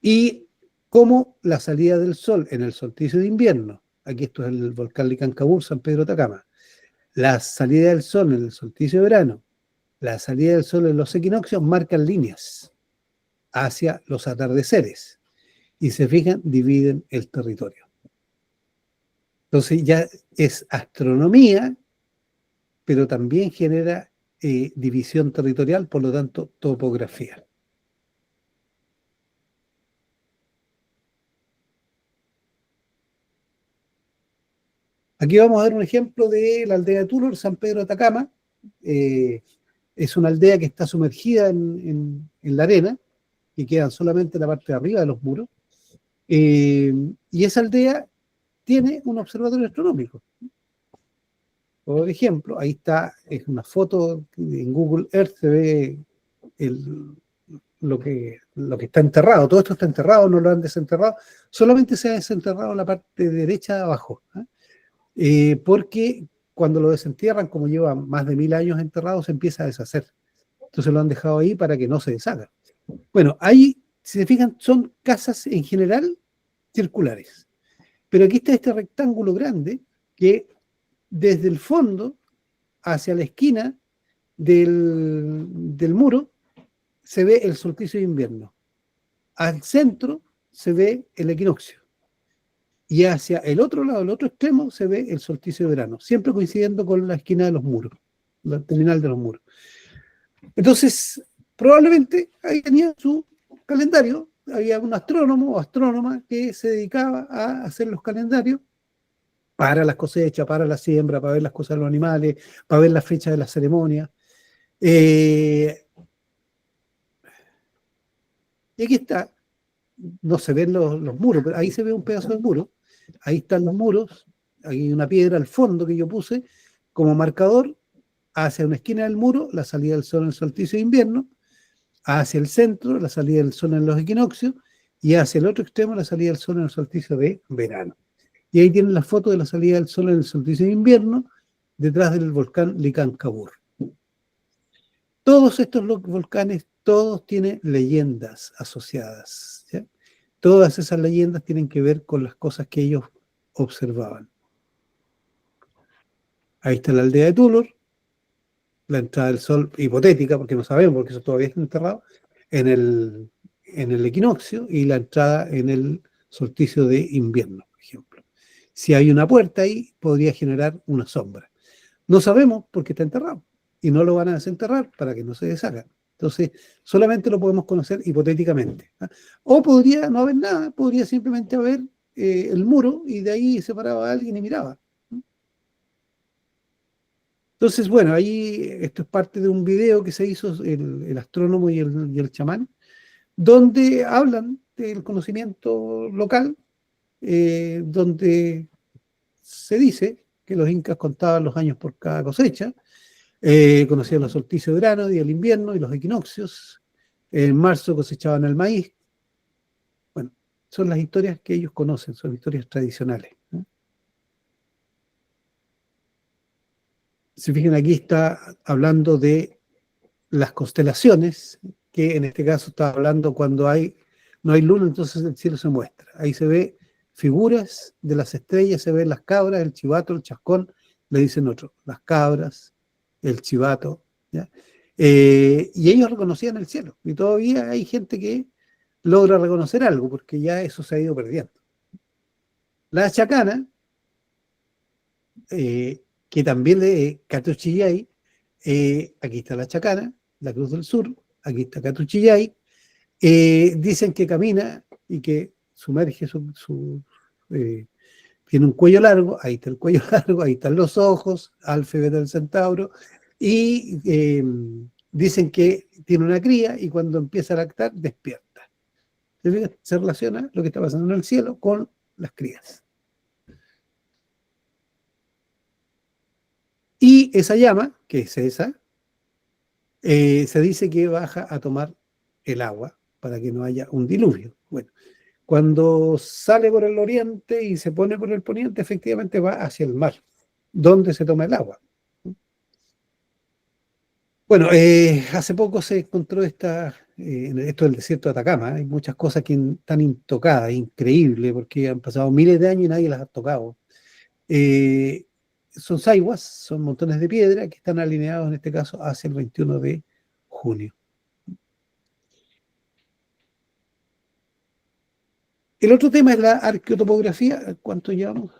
y como la salida del sol en el solsticio de invierno, aquí esto es el volcán Licancabur, San Pedro de Atacama, la salida del sol en el solsticio de verano, la salida del sol en los equinoccios marcan líneas hacia los atardeceres, y se fijan, dividen el territorio. Entonces ya es astronomía, pero también genera división territorial, por lo tanto, topografía. Aquí vamos a ver un ejemplo de la aldea de Tulor, San Pedro de Atacama. Es una aldea que está sumergida en la arena, que quedan solamente en la parte de arriba de los muros. Y esa aldea tiene un observatorio astronómico. Por ejemplo, ahí está, es una foto en Google Earth, se ve lo que está enterrado. Todo esto está enterrado, no lo han desenterrado, solamente se ha desenterrado la parte derecha de abajo, porque cuando lo desentierran, como lleva más de 1000 años enterrado, se empieza a deshacer. Entonces lo han dejado ahí para que no se deshaga. Bueno, ahí, si se fijan, son casas en general circulares. Pero aquí está este rectángulo grande que desde el fondo hacia la esquina del muro se ve el solsticio de invierno. Al centro se ve el equinoccio. Y hacia el otro lado, el otro extremo, se ve el solsticio de verano, siempre coincidiendo con la esquina de los muros, la terminal de los muros. Entonces, probablemente ahí tenía su calendario, había un astrónomo o astrónoma que se dedicaba a hacer los calendarios para las cosechas, para la siembra, para ver las cosas de los animales, para ver las fechas de las ceremonias. Y aquí está, no se ven los muros, pero ahí se ve un pedazo de muro, ahí están los muros, hay una piedra al fondo que yo puse como marcador hacia una esquina del muro, la salida del sol en el solsticio de invierno, hacia el centro, la salida del sol en los equinoccios, y hacia el otro extremo, la salida del sol en el solsticio de verano. Y ahí tienen la foto de la salida del sol en el solsticio de invierno, detrás del volcán Licancabur. Todos estos volcanes, todos tienen leyendas asociadas, ¿sí? Todas esas leyendas tienen que ver con las cosas que ellos observaban. Ahí está la aldea de Tulur, la entrada del sol hipotética, porque no sabemos, porque eso todavía está enterrado, en el equinoccio, y la entrada en el solsticio de invierno, por ejemplo. Si hay una puerta ahí, podría generar una sombra. No sabemos porque está enterrado, y no lo van a desenterrar para que no se deshaga. Entonces, solamente lo podemos conocer hipotéticamente, ¿ah? O podría no haber nada, podría simplemente haber el muro, y de ahí se paraba alguien y miraba. Entonces, bueno, ahí esto es parte de un video que se hizo el astrónomo y el chamán, donde hablan del conocimiento local, donde se dice que los incas contaban los años por cada cosecha, conocían los solsticios de verano y el invierno y los equinoccios, en marzo cosechaban el maíz. Bueno, son las historias que ellos conocen, son historias tradicionales, ¿no? Si fijan, aquí está hablando de las constelaciones, que en este caso está hablando cuando no hay luna, entonces el cielo se muestra. Ahí se ve figuras de las estrellas, se ven las cabras, el chivato, el chascón, le dicen otros, las cabras, el chivato, ¿ya? Y ellos reconocían el cielo, y todavía hay gente que logra reconocer algo, porque ya eso se ha ido perdiendo. La chacana, que también de Catuchillay, aquí está la chacana, la Cruz del Sur, aquí está Catuchillay, dicen que camina y que sumerge tiene un cuello largo, ahí está el cuello largo, ahí están los ojos, Alfa y Beta del Centauro, y dicen que tiene una cría y cuando empieza a lactar despierta. Se relaciona lo que está pasando en el cielo con las crías. Y esa llama, que es esa, se dice que baja a tomar el agua para que no haya un diluvio. Bueno, cuando sale por el oriente y se pone por el poniente, efectivamente va hacia el mar, donde se toma el agua. Bueno, hace poco se encontró esto del desierto de Atacama, hay muchas cosas que están intocadas, increíble, porque han pasado miles de años y nadie las ha tocado. Eh, Son saiguas, son montones de piedra que están alineados en este caso hacia el 21 de junio. El otro tema es la arqueotopografía. ¿Cuánto llevamos?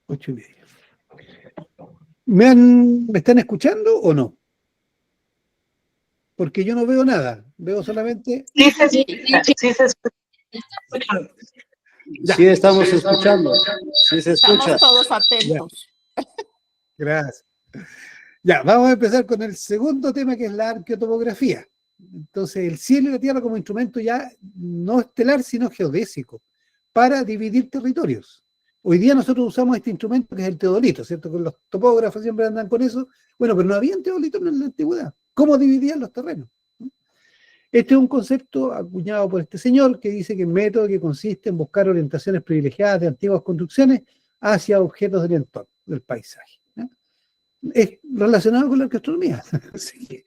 8:30. ¿Me están escuchando o no? Porque yo no veo nada, veo solamente... Sí, sí se escucha. Sí, estamos escuchando. Sí, se escucha. Estamos todos atentos. Ya. Gracias. Ya, vamos a empezar con el segundo tema, que es la arqueotopografía. Entonces, el cielo y la tierra como instrumento ya no estelar, sino geodésico, para dividir territorios. Hoy día nosotros usamos este instrumento que es el teodolito, ¿cierto? Con los topógrafos siempre andan con eso. Bueno, pero no había teodolitos en la antigüedad. ¿Cómo dividían los terrenos? Este es un concepto acuñado por este señor que dice que es un método que consiste en buscar orientaciones privilegiadas de antiguas construcciones hacia objetos del entorno, del paisaje, ¿no? Es relacionado con la astronomía. Sí.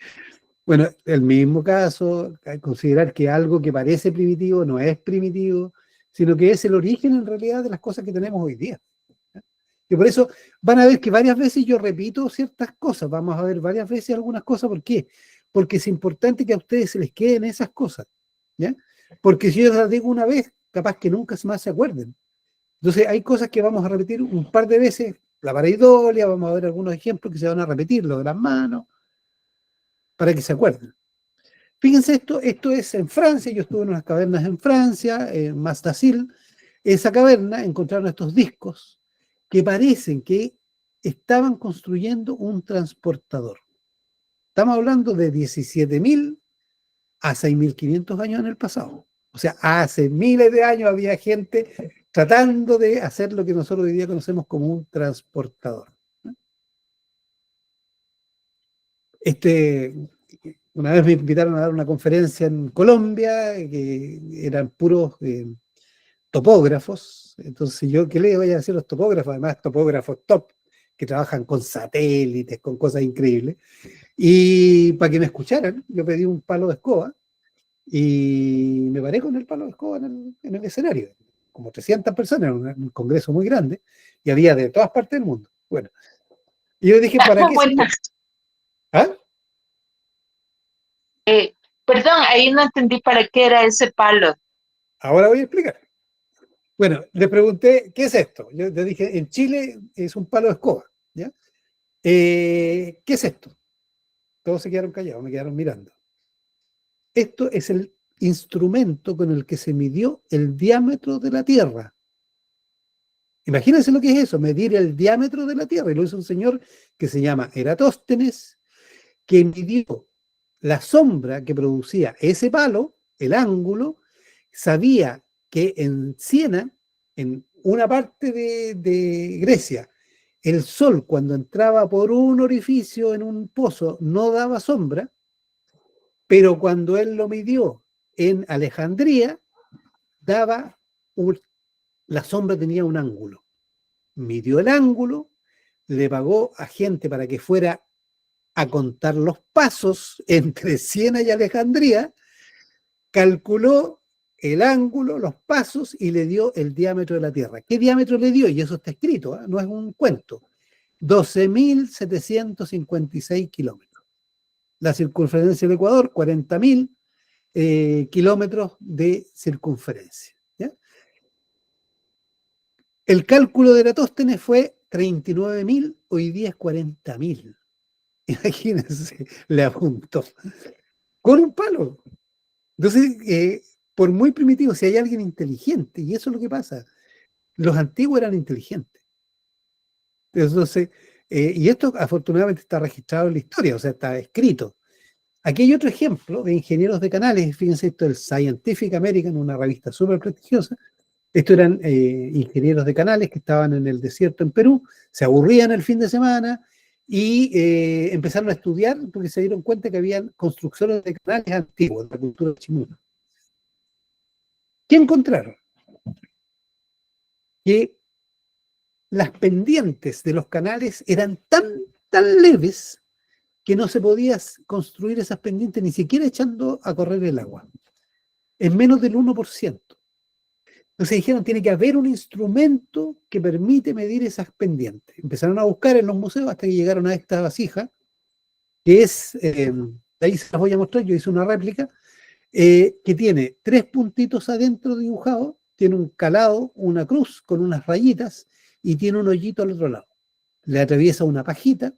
Bueno, el mismo caso, considerar que algo que parece primitivo no es primitivo, sino que es el origen en realidad de las cosas que tenemos hoy día. Y por eso van a ver que varias veces yo repito ciertas cosas, vamos a ver varias veces algunas cosas. ¿Por qué? Porque es importante que a ustedes se les queden esas cosas, ¿ya? Porque si yo las digo una vez, capaz que nunca más se acuerden. Entonces hay cosas que vamos a repetir un par de veces, la pareidolia, vamos a ver algunos ejemplos que se van a repetir, lo de las manos, para que se acuerden. Fíjense, esto es en Francia, yo estuve en unas cavernas en Francia, en Mastacil, esa caverna encontraron estos discos que parecen que estaban construyendo un transportador. Estamos hablando de 17.000 a 6.500 años en el pasado. O sea, hace miles de años había gente tratando de hacer lo que nosotros hoy día conocemos como un transportador. Una vez me invitaron a dar una conferencia en Colombia, que eran puros topógrafos. Entonces yo, ¿qué le voy a decir a los topógrafos? Además, topógrafos top, que trabajan con satélites, con cosas increíbles. Y para que me escucharan, yo pedí un palo de escoba y me paré con el palo de escoba en el escenario. Como 300 personas, un congreso muy grande, y había de todas partes del mundo. Bueno, y yo dije, ¿para qué? ¿Ah? Perdón, ahí no entendí para qué era ese palo. Ahora voy a explicar. Bueno, le pregunté, ¿qué es esto? Yo le dije, en Chile es un palo de escoba, ¿ya? ¿Qué es esto? Todos se quedaron callados, me quedaron mirando. Esto es el instrumento con el que se midió el diámetro de la Tierra. Imagínense lo que es eso, medir el diámetro de la Tierra. Y lo hizo un señor que se llama Eratóstenes, que midió la sombra que producía ese palo, el ángulo, sabía que en Siena, en una parte de Grecia, el sol cuando entraba por un orificio en un pozo no daba sombra, pero cuando él lo midió en Alejandría, la sombra tenía un ángulo. Midió el ángulo, le pagó a gente para que fuera a contar los pasos entre Siena y Alejandría, calculó el ángulo, los pasos y le dio el diámetro de la Tierra. ¿Qué diámetro le dio? Y eso está escrito, no es un cuento. 12.756 kilómetros. La circunferencia del Ecuador, 40.000 kilómetros de circunferencia. ¿Ya? El cálculo de Eratóstenes fue 39.000, hoy día es 40.000. Imagínense, le apuntó con un palo. Entonces, por muy primitivo, si hay alguien inteligente, y eso es lo que pasa, los antiguos eran inteligentes. Entonces, y esto afortunadamente está registrado en la historia, o sea, está escrito. Aquí hay otro ejemplo de ingenieros de canales, fíjense, esto es el Scientific American, una revista súper prestigiosa. Estos eran ingenieros de canales que estaban en el desierto en Perú, se aburrían el fin de semana y empezaron a estudiar porque se dieron cuenta que habían construcciones de canales antiguos, de la cultura chimuna. ¿Qué encontraron? Que las pendientes de los canales eran tan leves que no se podía construir esas pendientes ni siquiera echando a correr el agua. En menos del 1%. Entonces dijeron, tiene que haber un instrumento que permite medir esas pendientes. Empezaron a buscar en los museos hasta que llegaron a esta vasija, que es, ahí se las voy a mostrar, yo hice una réplica, que tiene 3 puntitos adentro dibujados, tiene un calado, una cruz con unas rayitas y tiene un hoyito al otro lado. Le atraviesa una pajita,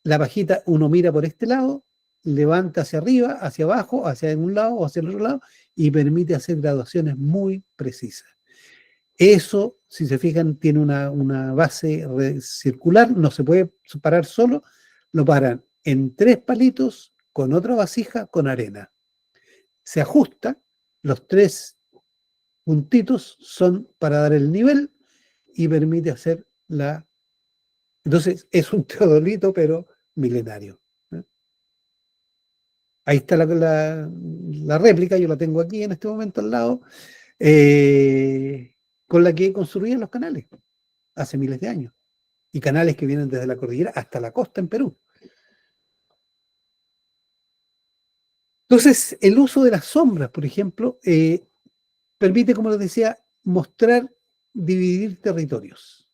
la pajita uno mira por este lado, levanta hacia arriba, hacia abajo, hacia un lado o hacia el otro lado y permite hacer graduaciones muy precisas. Eso, si se fijan, tiene una base circular, no se puede parar solo, lo paran en 3 palitos con otra vasija con arena. Se ajusta, los 3 puntitos son para dar el nivel y permite hacer la... Entonces, es un teodolito, pero milenario. Ahí está la réplica, yo la tengo aquí en este momento al lado, con la que construían los canales hace miles de años. Y canales que vienen desde la cordillera hasta la costa en Perú. Entonces, el uso de las sombras, por ejemplo, permite, como les decía, mostrar, dividir territorios.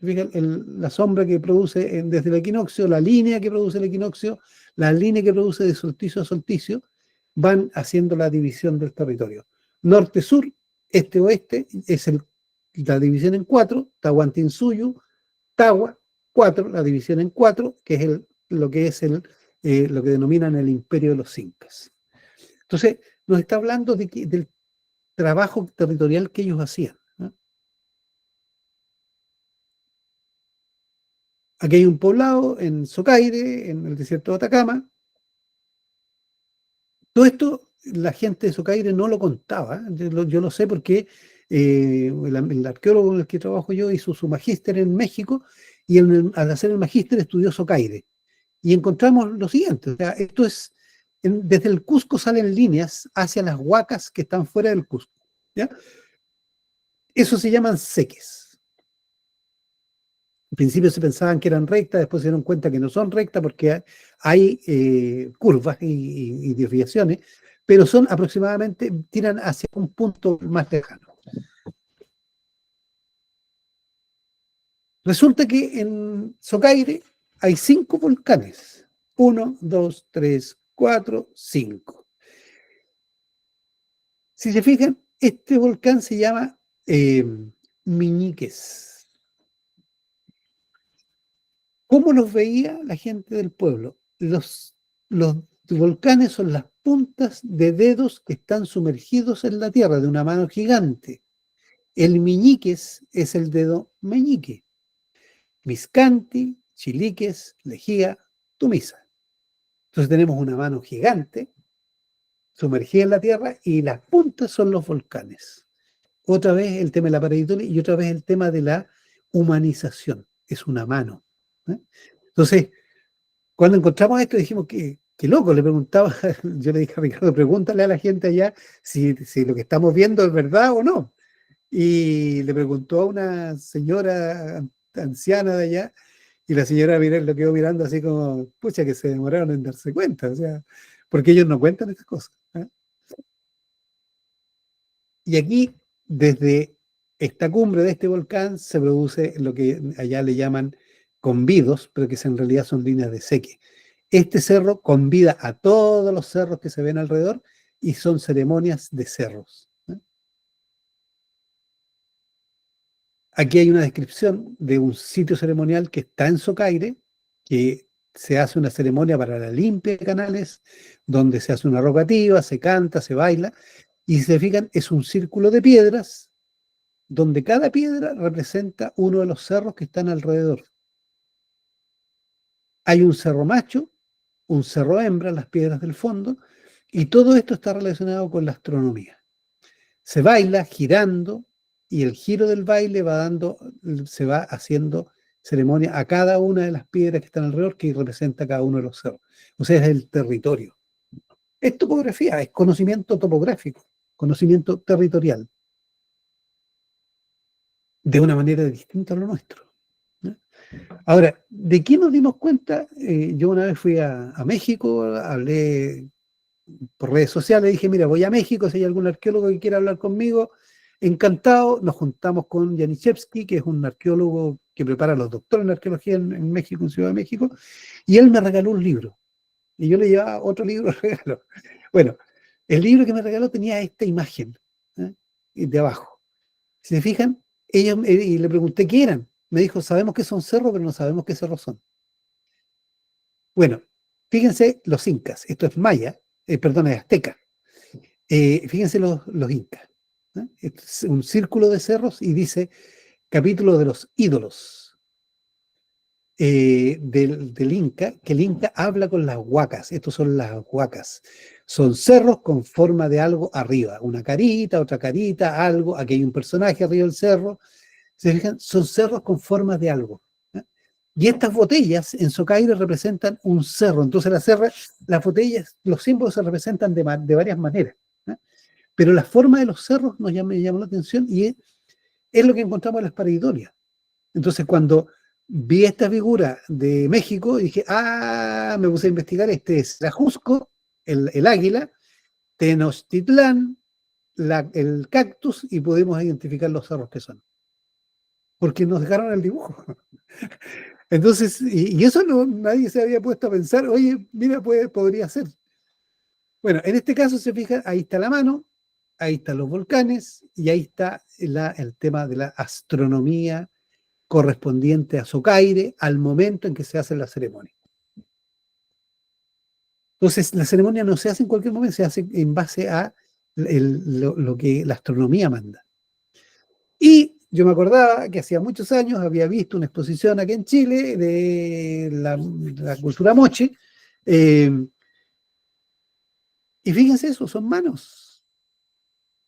La sombra que produce desde el equinoccio, la línea que produce el equinoccio, la línea que produce de solsticio a solsticio, van haciendo la división del territorio. Norte-sur, este-oeste, es la división en 4, Tahuantinsuyo, Tagua, 4, la división en 4, que es lo que denominan el imperio de los incas. Entonces, nos está hablando del trabajo territorial que ellos hacían. Aquí hay un poblado en Socaire, en el desierto de Atacama. Todo esto la gente de Socaire no lo contaba. Yo lo sé porque el arqueólogo con el que trabajo yo hizo su magíster en México y al hacer el magíster estudió Socaire. Y encontramos lo siguiente, o sea, esto es, desde el Cusco salen líneas hacia las huacas que están fuera del Cusco. ¿Ya? Eso se llaman seques. Al principio se pensaban que eran rectas, después se dieron cuenta que no son rectas porque hay curvas y desviaciones, pero son aproximadamente, tiran hacia un punto más lejano. Resulta que en Socaire hay 5 volcanes. 1, 2, 3, 4, 5. Si se fijan, este volcán se llama Miñiques. ¿Cómo los veía la gente del pueblo? Los volcanes son las puntas de dedos que están sumergidos en la tierra de una mano gigante. El Miñiques es el dedo meñique. Miscanti, Chiliques, Lejía, Tumisa. Entonces tenemos una mano gigante sumergida en la tierra y las puntas son los volcanes. Otra vez el tema de la pareidolia y otra vez el tema de la humanización. Es una mano. ¿Eh? Entonces, cuando encontramos esto dijimos que qué loco, le preguntaba, yo le dije a Ricardo, pregúntale a la gente allá si lo que estamos viendo es verdad o no. Y le preguntó a una señora anciana de allá y la señora lo quedó mirando así como, pucha, que se demoraron en darse cuenta, o sea, porque ellos no cuentan estas cosas. ¿Eh? Y aquí, desde esta cumbre de este volcán, se produce lo que allá le llaman convidos, pero que en realidad son líneas de seque. Este cerro convida a todos los cerros que se ven alrededor y son ceremonias de cerros. ¿Eh? Aquí hay una descripción de un sitio ceremonial que está en Socaire, que se hace una ceremonia para la limpia de canales, donde se hace una rogativa, se canta, se baila, y si se fijan, es un círculo de piedras donde cada piedra representa uno de los cerros que están alrededor. Hay un cerro macho, un cerro hembra, las piedras del fondo, y todo esto está relacionado con la astronomía. Se baila girando y el giro del baile se va haciendo ceremonia a cada una de las piedras que están alrededor que representa cada uno de los cerros. O sea, es el territorio. Es topografía, es conocimiento topográfico, conocimiento territorial, de una manera distinta a lo nuestro. ¿No? Ahora, ¿de qué nos dimos cuenta? Yo una vez fui a México, hablé por redes sociales, dije, mira, voy a México, si hay algún arqueólogo que quiera hablar conmigo, encantado. Nos juntamos con Janiszewski, que es un arqueólogo que prepara a los doctores en arqueología en México, en Ciudad de México, y él me regaló un libro, y yo le llevaba otro libro de regalo. Bueno, el libro que me regaló tenía esta imagen, ¿eh? Y de abajo. Si se fijan, y le pregunté qué eran. Me dijo, sabemos que son cerros, pero no sabemos qué cerros son. Bueno, fíjense los incas, esto es maya, perdón, es azteca. Fíjense los incas. ¿Eh? Es un círculo de cerros y dice capítulo de los ídolos del Inca, que el Inca habla con las huacas. Estos son las huacas. Son cerros con forma de algo arriba. Una carita, otra carita, algo. Aquí hay un personaje arriba del cerro. ¿Se fijan? Son cerros con forma de algo. ¿Eh? Y estas botellas en Socaire representan un cerro. Entonces las botellas, los símbolos se representan de varias maneras. ¿Eh? Pero la forma de los cerros me llamó la atención y es lo que encontramos en las pareidolias. Entonces, cuando vi esta figura de México, dije, me puse a investigar, este es la Jusco, el águila, Tenochtitlán, el cactus, y pudimos identificar los cerros que son. Porque nos dejaron el dibujo. Entonces, y eso nadie se había puesto a pensar, oye, mira, podría ser. Bueno, en este caso se fija, ahí está la mano, ahí están los volcanes y ahí está el tema de la astronomía correspondiente a Socaire al momento en que se hace la ceremonia. Entonces, la ceremonia no se hace en cualquier momento, se hace en base a lo que la astronomía manda. Y yo me acordaba que hacía muchos años había visto una exposición aquí en Chile de la cultura moche, y fíjense eso, son manos.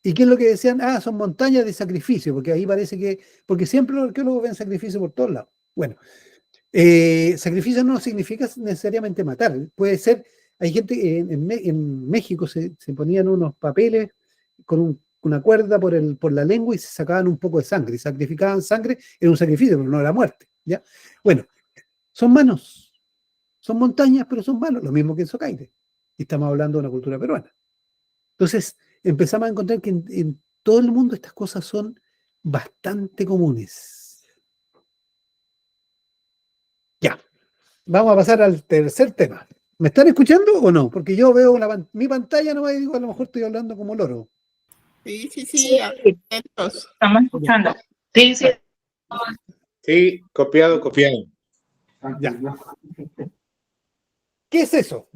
¿Y qué es lo que decían? Ah, son montañas de sacrificio, porque ahí parece que, porque siempre los arqueólogos ven sacrificio por todos lados. Bueno, sacrificio no significa necesariamente matar, puede ser, hay gente, en México se ponían unos papeles con una cuerda por la lengua y se sacaban un poco de sangre, y sacrificaban sangre, era un sacrificio, pero no era muerte, ¿ya? Bueno, son manos, son montañas, pero son manos, lo mismo que en Socaire, y estamos hablando de una cultura peruana. Entonces, empezamos a encontrar que en todo el mundo estas cosas son bastante comunes. Ya, vamos a pasar al tercer tema. ¿Me están escuchando o no? Porque yo veo mi pantalla nomás y digo, a lo mejor estoy hablando como loro. Sí, Sí, atentos. estamos escuchando. Sí, sí. Sí, copiado. Ya. ¿Qué es eso?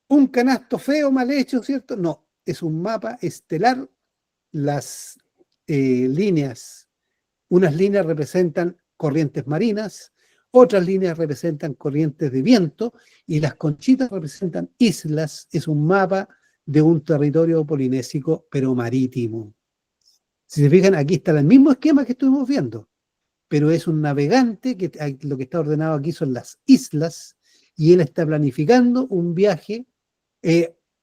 ¿Un canasto feo, mal hecho, cierto? No, es un mapa estelar. Las líneas, unas líneas representan corrientes marinas, otras líneas representan corrientes de viento y las conchitas representan islas. Es un mapa de un territorio polinésico, pero marítimo. Si se fijan, aquí está el mismo esquema que estuvimos viendo, pero es un navegante que lo que está ordenado aquí son las islas y él está planificando un viaje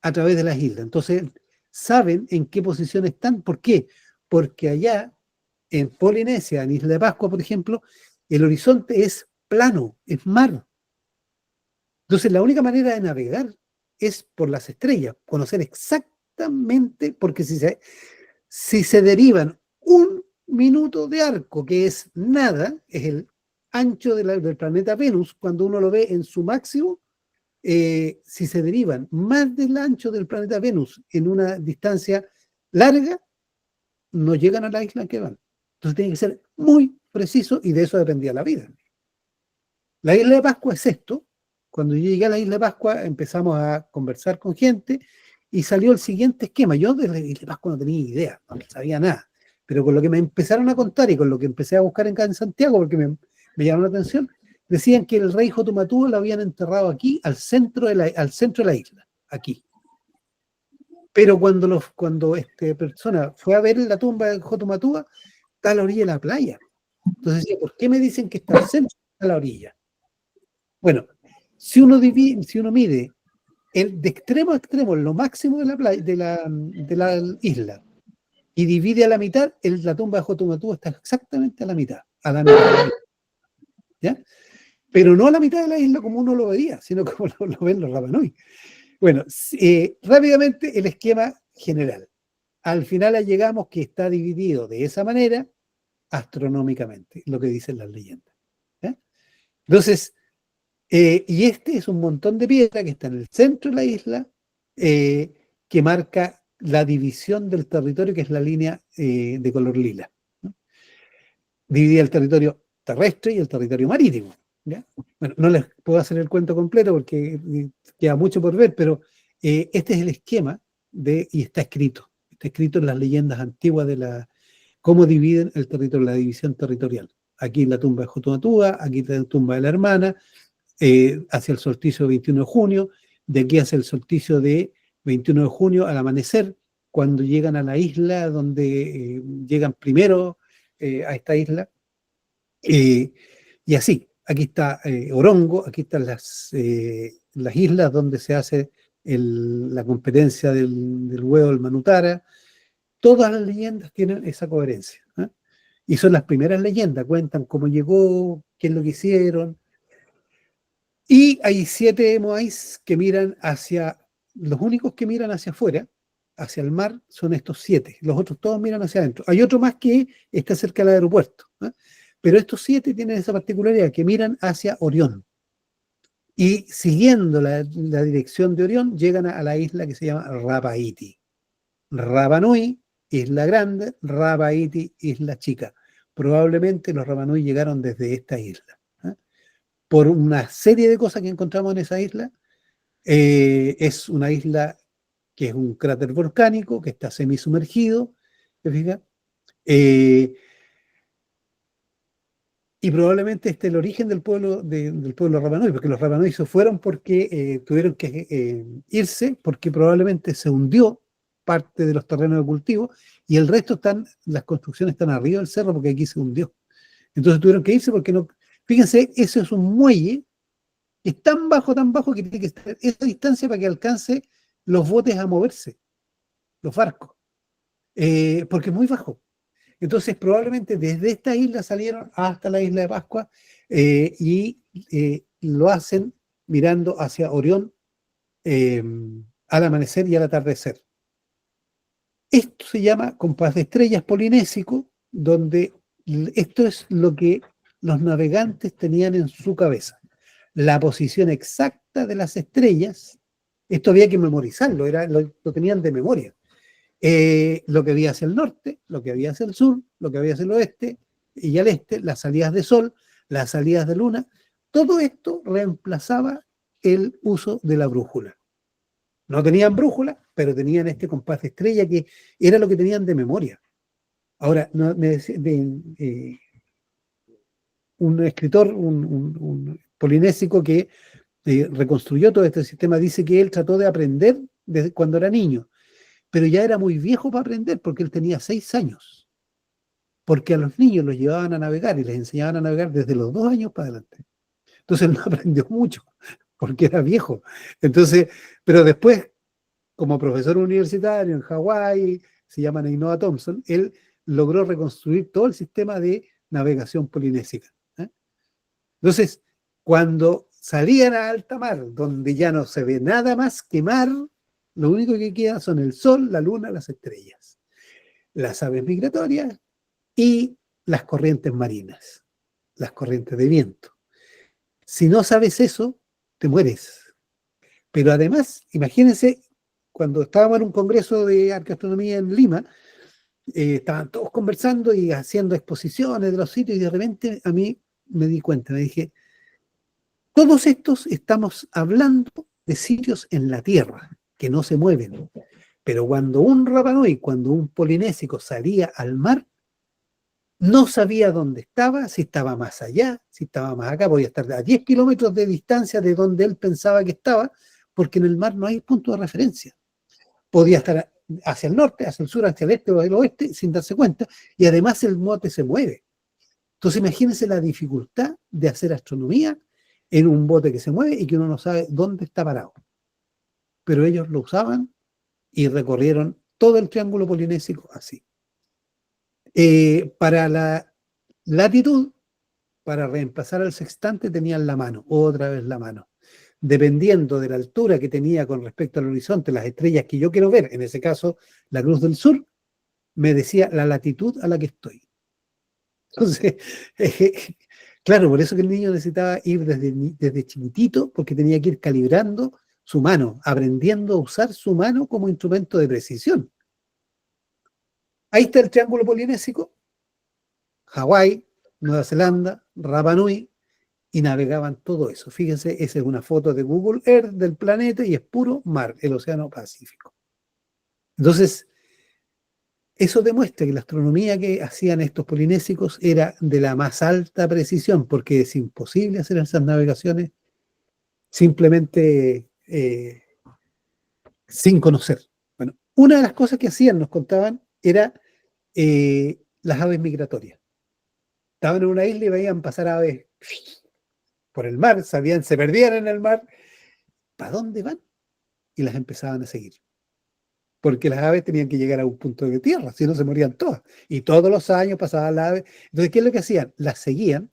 a través de las islas. Entonces, saben en qué posición están. ¿Por qué? Porque allá en Polinesia, en Isla de Pascua, por ejemplo, el horizonte es plano, es mar. Entonces, la única manera de navegar es por las estrellas, conocer exactamente, porque si se derivan un minuto de arco, que es nada, es el ancho del planeta Venus, cuando uno lo ve en su máximo, si se derivan más del ancho del planeta Venus en una distancia larga, no llegan a la isla que van. Entonces tiene que ser muy preciso y de eso dependía la vida. La isla de Pascua es esto. Cuando yo llegué a la isla de Pascua empezamos a conversar con gente y salió el siguiente esquema. Yo de la isla de Pascua no tenía idea, no sabía nada. Pero con lo que me empezaron a contar y con lo que empecé a buscar en Santiago, porque me llamó la atención, decían que el rey Jotumatú lo habían enterrado aquí, al centro de la isla, aquí. Pero cuando esta persona fue a ver la tumba de Jotumatúa, está a la orilla de la playa. Entonces decía, ¿por qué me dicen que está al centro y a la orilla? Bueno, si uno mide de extremo a extremo, lo máximo de la playa, de la isla, y divide a la mitad, la tumba de Jotumatú está exactamente a la mitad de la isla, ¿ya? Pero no a la mitad de la isla como uno lo veía, sino como lo ven los Rapa Nui. Bueno, rápidamente el esquema general. Al final llegamos que está dividido de esa manera astronómicamente, lo que dicen las leyendas, ¿ya? Entonces, y este es un montón de piedra que está en el centro de la isla, que marca la división del territorio, que es la línea de color lila, ¿no? Dividía el territorio terrestre y el territorio marítimo, ¿ya? Bueno, no les puedo hacer el cuento completo porque queda mucho por ver, pero este es el esquema y está escrito en las leyendas antiguas de cómo dividen el territorio, la división territorial. Aquí la tumba de Jotumatúa, aquí la tumba de la hermana, hacia el solsticio de 21 de junio, de aquí hacia el solsticio de 21 de junio al amanecer, cuando llegan a la isla donde llegan primero a esta isla, y así, aquí está Orongo, aquí están las islas donde se hace la competencia del huevo del Manutara. Todas las leyendas tienen esa coherencia, ¿eh? Y son las primeras leyendas, cuentan cómo llegó, qué es lo que hicieron. Y hay 7 moais que miran los únicos que miran hacia afuera, hacia el mar, son estos 7. Los otros todos miran hacia adentro. Hay otro más que está cerca del aeropuerto, ¿eh? Pero estos 7 tienen esa particularidad, que miran hacia Orión. Y siguiendo la dirección de Orión, llegan a la isla que se llama Rapaiti. Rapa Nui, Isla Grande; Rapaiti, Isla Chica. Probablemente los Rapa Nui llegaron desde esta isla, ¿eh? Por una serie de cosas que encontramos en esa isla. Es una isla que es un cráter volcánico, que está semisumergido, ¿te fijas? Eh, y probablemente el origen del pueblo, del pueblo Rapanui, porque los Rapanui se fueron porque tuvieron que irse, porque probablemente se hundió parte de los terrenos de cultivo y el resto las construcciones están arriba del cerro porque aquí se hundió. Entonces tuvieron que irse porque no. Fíjense, eso es un muelle que es tan bajo que tiene que estar esa distancia para que alcance los botes a moverse, los barcos, porque es muy bajo. Entonces, probablemente desde esta isla salieron hasta la isla de Pascua y lo hacen mirando hacia Orión al amanecer y al atardecer. Esto se llama compás de estrellas polinésico, donde esto es lo que los navegantes tenían en su cabeza. La posición exacta de las estrellas, esto había que memorizarlo, lo tenían de memoria. Lo que había hacia el norte, lo que había hacia el sur, lo que había hacia el oeste y al este, las salidas de sol, las salidas de luna, todo esto reemplazaba el uso de la brújula. No tenían brújula, pero tenían este compás de estrella que era lo que tenían de memoria. Ahora, un escritor, un polinésico que reconstruyó todo este sistema, dice que él trató de aprender desde cuando era niño, pero ya era muy viejo para aprender porque él tenía 6 años. Porque a los niños los llevaban a navegar y les enseñaban a navegar desde los 2 años para adelante. Entonces él no aprendió mucho porque era viejo. Entonces, pero después, como profesor universitario en Hawái, se llama Nainoa Thompson, él logró reconstruir todo el sistema de navegación polinésica. Entonces, cuando salían a alta mar, donde ya no se ve nada más que mar, lo único que queda son el sol, la luna, las estrellas, las aves migratorias y las corrientes marinas, las corrientes de viento. Si no sabes eso, te mueres. Pero además, imagínense, cuando estábamos en un congreso de arqueoastronomía en Lima, estaban todos conversando y haciendo exposiciones de los sitios y de repente a mí me di cuenta, me dije, todos estos estamos hablando de sitios en la Tierra que no se mueven, pero cuando un Rapanui, cuando un polinésico salía al mar, no sabía dónde estaba, si estaba más allá, si estaba más acá, podía estar a 10 kilómetros de distancia de donde él pensaba que estaba, porque en el mar no hay punto de referencia. Podía estar hacia el norte, hacia el sur, hacia el este o el oeste, sin darse cuenta, y además el bote se mueve. Entonces imagínense la dificultad de hacer astronomía en un bote que se mueve y que uno no sabe dónde está parado. Pero ellos lo usaban y recorrieron todo el triángulo polinésico así. Para la latitud, para reemplazar al sextante tenían la mano, otra vez la mano. Dependiendo de la altura que tenía con respecto al horizonte, las estrellas que yo quiero ver, en ese caso la Cruz del Sur, me decía la latitud a la que estoy. Entonces, claro, por eso que el niño necesitaba ir desde chiquitito, porque tenía que ir calibrando su mano, aprendiendo a usar su mano como instrumento de precisión. Ahí está el triángulo polinésico, Hawái, Nueva Zelanda, Rapa Nui, y navegaban todo eso. Fíjense, esa es una foto de Google Earth del planeta y es puro mar, el Océano Pacífico. Entonces, eso demuestra que la astronomía que hacían estos polinésicos era de la más alta precisión, porque es imposible hacer esas navegaciones simplemente sin conocer. Bueno, una de las cosas que hacían, nos contaban, era las aves migratorias. Estaban en una isla y veían pasar aves por el mar, sabían, se perdían en el mar. ¿Para dónde van? Y las empezaban a seguir. Porque las aves tenían que llegar a un punto de tierra, si no se morían todas. Y todos los años pasaban las aves. Entonces, ¿qué es lo que hacían? Las seguían,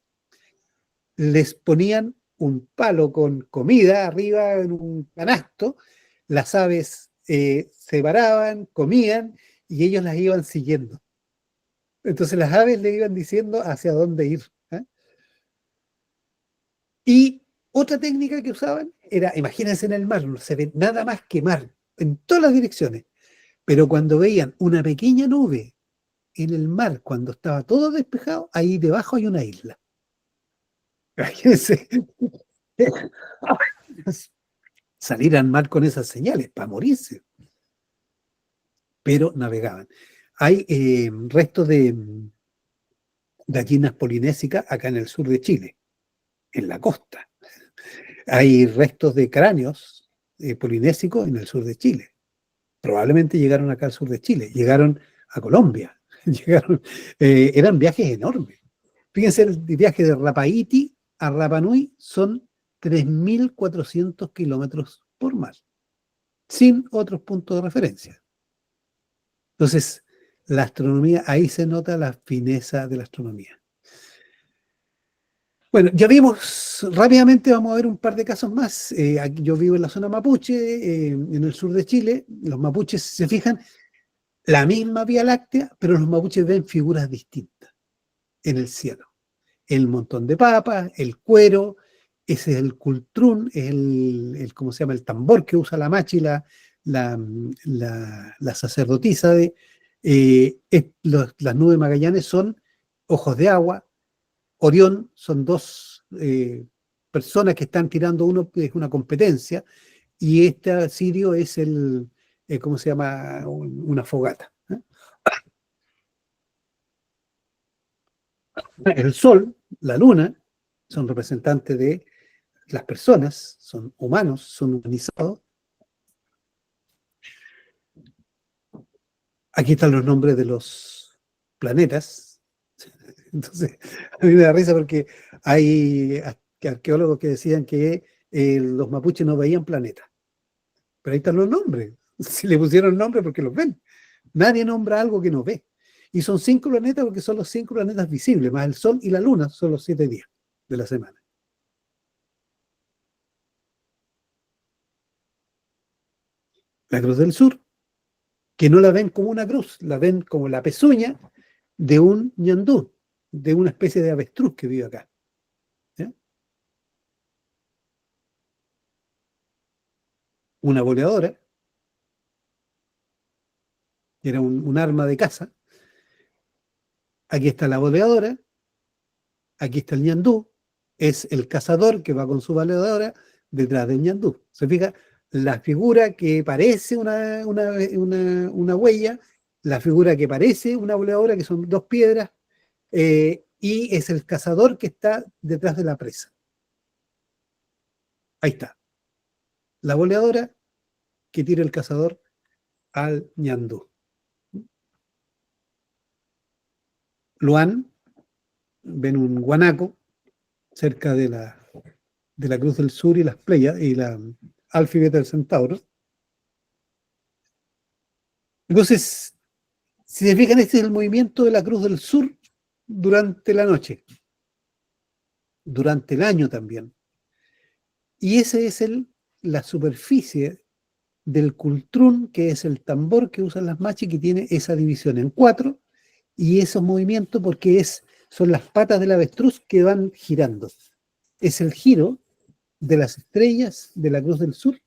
les ponían un palo con comida arriba en un canasto, las aves se paraban, comían y ellos las iban siguiendo. Entonces las aves le iban diciendo hacia dónde ir. Y otra técnica que usaban era, imagínense en el mar, no se ve nada más que mar, en todas las direcciones. Pero cuando veían una pequeña nube en el mar, cuando estaba todo despejado, ahí debajo hay una isla. Imagínense. Salir al mar con esas señales para morirse. Pero navegaban. Hay restos de gallinas polinésicas acá en el sur de Chile, en la costa. Hay restos de cráneos polinésicos en el sur de Chile. Probablemente llegaron acá al sur de Chile, llegaron a Colombia, eran viajes enormes. Fíjense, el viaje de Rapaíti a Rapa Nui son 3.400 kilómetros por mar, sin otros puntos de referencia. Entonces, la astronomía, ahí se nota la fineza de la astronomía. Bueno, ya vimos, rápidamente vamos a ver un par de casos más. Aquí yo vivo en la zona mapuche, en el sur de Chile. Los mapuches, se fijan, la misma Vía Láctea, pero los mapuches ven figuras distintas en el cielo. El montón de papas, el cuero, ese es el cultrún, es ¿cómo se llama? El tambor que usa la machi, la sacerdotisa las nubes Magallanes son ojos de agua. Orión son dos personas que están tirando uno, es una competencia, y este Sirio es ¿cómo se llama? Una fogata. El Sol, la Luna, son representantes de las personas, son humanos, son humanizados. Aquí están los nombres de los planetas. Entonces, a mí me da risa porque hay arqueólogos que decían que los mapuches no veían planetas. Pero ahí están los nombres. Si le pusieron nombre porque los ven. Nadie nombra algo que no ve. Y son 5 planetas porque son los 5 planetas visibles, más el Sol y la Luna son los 7 días de la semana. La Cruz del Sur, que no la ven como una cruz, la ven como la pezuña de un ñandú, de una especie de avestruz que vive acá. ¿Sí? Una boleadora, que era un arma de caza. Aquí está la boleadora, aquí está el ñandú, es el cazador que va con su boleadora detrás del ñandú. ¿Se fija? La figura que parece una huella, la figura que parece una boleadora, que son 2 piedras, y es el cazador que está detrás de la presa. Ahí está. La boleadora que tira el cazador al ñandú. Luan, ven un guanaco cerca de la Cruz del Sur y las Pleiades y la Alfa y Beta del Centauro. Entonces, si se fijan, este es el movimiento de la Cruz del Sur durante la noche, durante el año también. Y ese es la superficie del cultrún, que es el tambor que usan las machis, que tiene esa división en 4, y esos movimientos porque son las patas del avestruz que van girando. Es el giro de las estrellas de la Cruz del Sur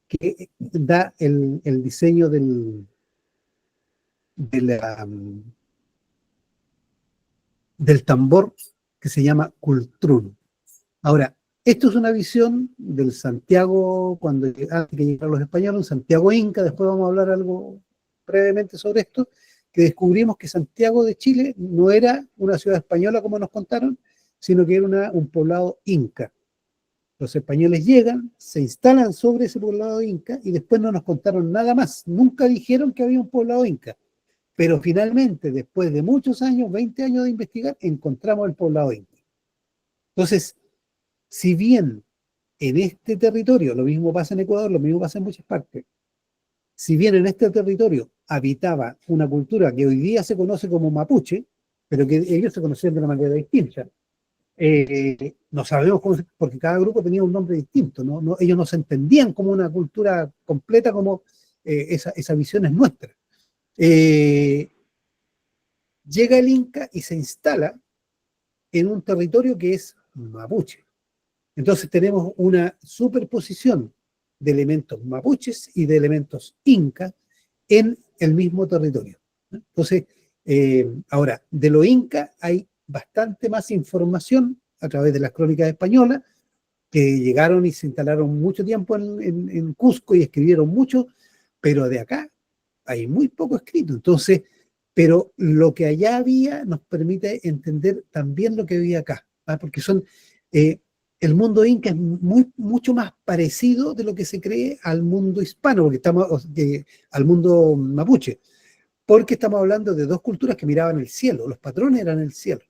que da el diseño del tambor que se llama cultrún. Ahora, esto es una visión del Santiago, antes que llegaron los españoles, un Santiago Inca. Después vamos a hablar algo brevemente sobre esto, que descubrimos que Santiago de Chile no era una ciudad española como nos contaron, sino que era un poblado inca. Los españoles llegan, se instalan sobre ese poblado inca y después no nos contaron nada más. Nunca dijeron que había un poblado inca. Pero finalmente, después de muchos años, 20 años de investigar, encontramos el poblado inca. Entonces, si bien en este territorio, lo mismo pasa en Ecuador, lo mismo pasa en muchas partes, si bien en este territorio habitaba una cultura que hoy día se conoce como mapuche, pero que ellos se conocían de una manera distinta, no sabemos cómo, porque cada grupo tenía un nombre distinto, ellos no se entendían como una cultura completa, como esa visión es nuestra. Llega el Inca y se instala en un territorio que es mapuche. Entonces tenemos una superposición de elementos mapuches y de elementos incas en el mismo territorio. Entonces, ahora, de lo inca hay bastante más información a través de las crónicas españolas, que llegaron y se instalaron mucho tiempo en Cusco y escribieron mucho, pero de acá hay muy poco escrito. Entonces, pero lo que allá había nos permite entender también lo que había acá, porque el mundo inca es mucho más parecido de lo que se cree al mundo hispano, porque al mundo mapuche, porque estamos hablando de dos culturas que miraban el cielo, los patrones eran el cielo.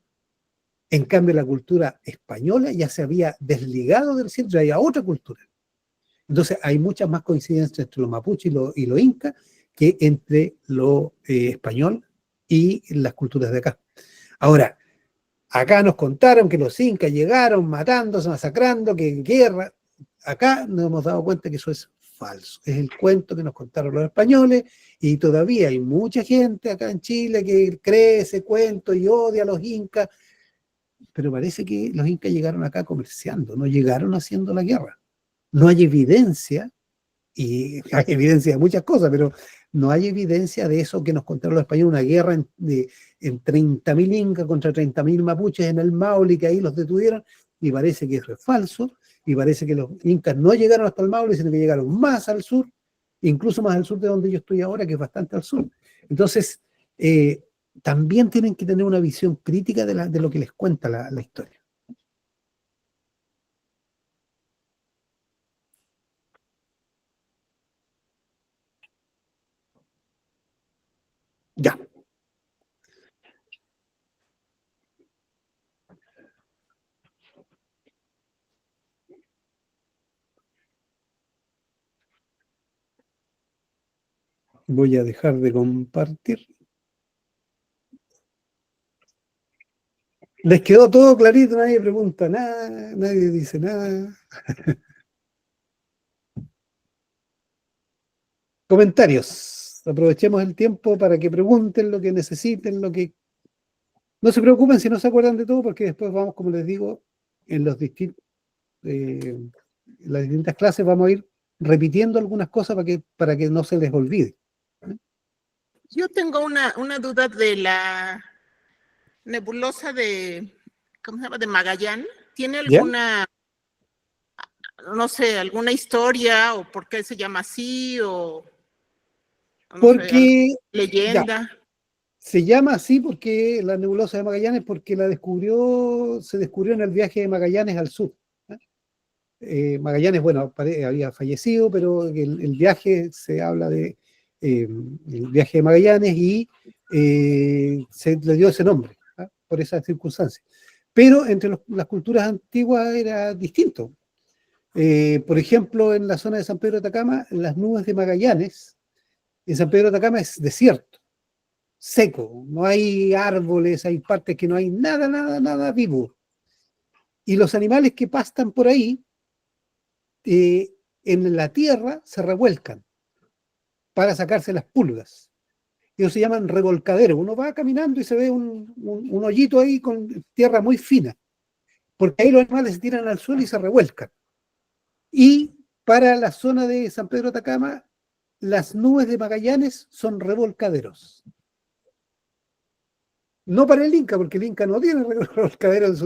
En cambio, la cultura española ya se había desligado del cielo, ya había otra cultura. Entonces, hay muchas más coincidencias entre los mapuches y lo inca que entre lo español y las culturas de acá. Ahora, acá nos contaron que los incas llegaron matándose, masacrando, que guerra. Acá nos hemos dado cuenta que eso es falso. Es el cuento que nos contaron los españoles y todavía hay mucha gente acá en Chile que cree ese cuento y odia a los incas, pero parece que los incas llegaron acá comerciando, no llegaron haciendo la guerra. No hay evidencia, y hay evidencia de muchas cosas, pero no hay evidencia de eso que nos contaron los españoles, una guerra en 30.000 incas contra 30.000 mapuches en el Maule, que ahí los detuvieron, y parece que eso es falso, y parece que los incas no llegaron hasta el Maule, sino que llegaron más al sur, incluso más al sur de donde yo estoy ahora, que es bastante al sur. Entonces, también tienen que tener una visión crítica de lo que les cuenta la historia. Ya. Voy a dejar de compartir. Les quedó todo clarito, nadie pregunta nada, nadie dice nada. Comentarios. Aprovechemos el tiempo para que pregunten lo que necesiten, lo que... No se preocupen si no se acuerdan de todo, porque después vamos, como les digo, en las distintas clases vamos a ir repitiendo algunas cosas para que no se les olvide. Yo tengo una duda de la nebulosa de, ¿cómo se llama? De Magallanes. ¿Tiene alguna, no sé, alguna historia o por qué se llama así o no porque sé, leyenda? Ya, se llama así porque la nebulosa de Magallanes, porque se descubrió en el viaje de Magallanes al sur. Magallanes, bueno, había fallecido, pero el viaje se habla de el viaje de Magallanes y se le dio ese nombre, por esas circunstancias. Pero entre las culturas antiguas era distinto. Por ejemplo, en la zona de San Pedro de Atacama, las nubes de Magallanes, en San Pedro de Atacama es desierto, seco, no hay árboles, hay partes que no hay nada vivo. Y los animales que pastan por ahí, en la tierra se revuelcan para sacarse las pulgas. Ellos se llaman revolcaderos. Uno va caminando y se ve un hoyito ahí con tierra muy fina, porque ahí los animales se tiran al suelo y se revuelcan. Y para la zona de San Pedro de Atacama, las nubes de Magallanes son revolcaderos. No para el Inca, porque el Inca no tiene revolcaderos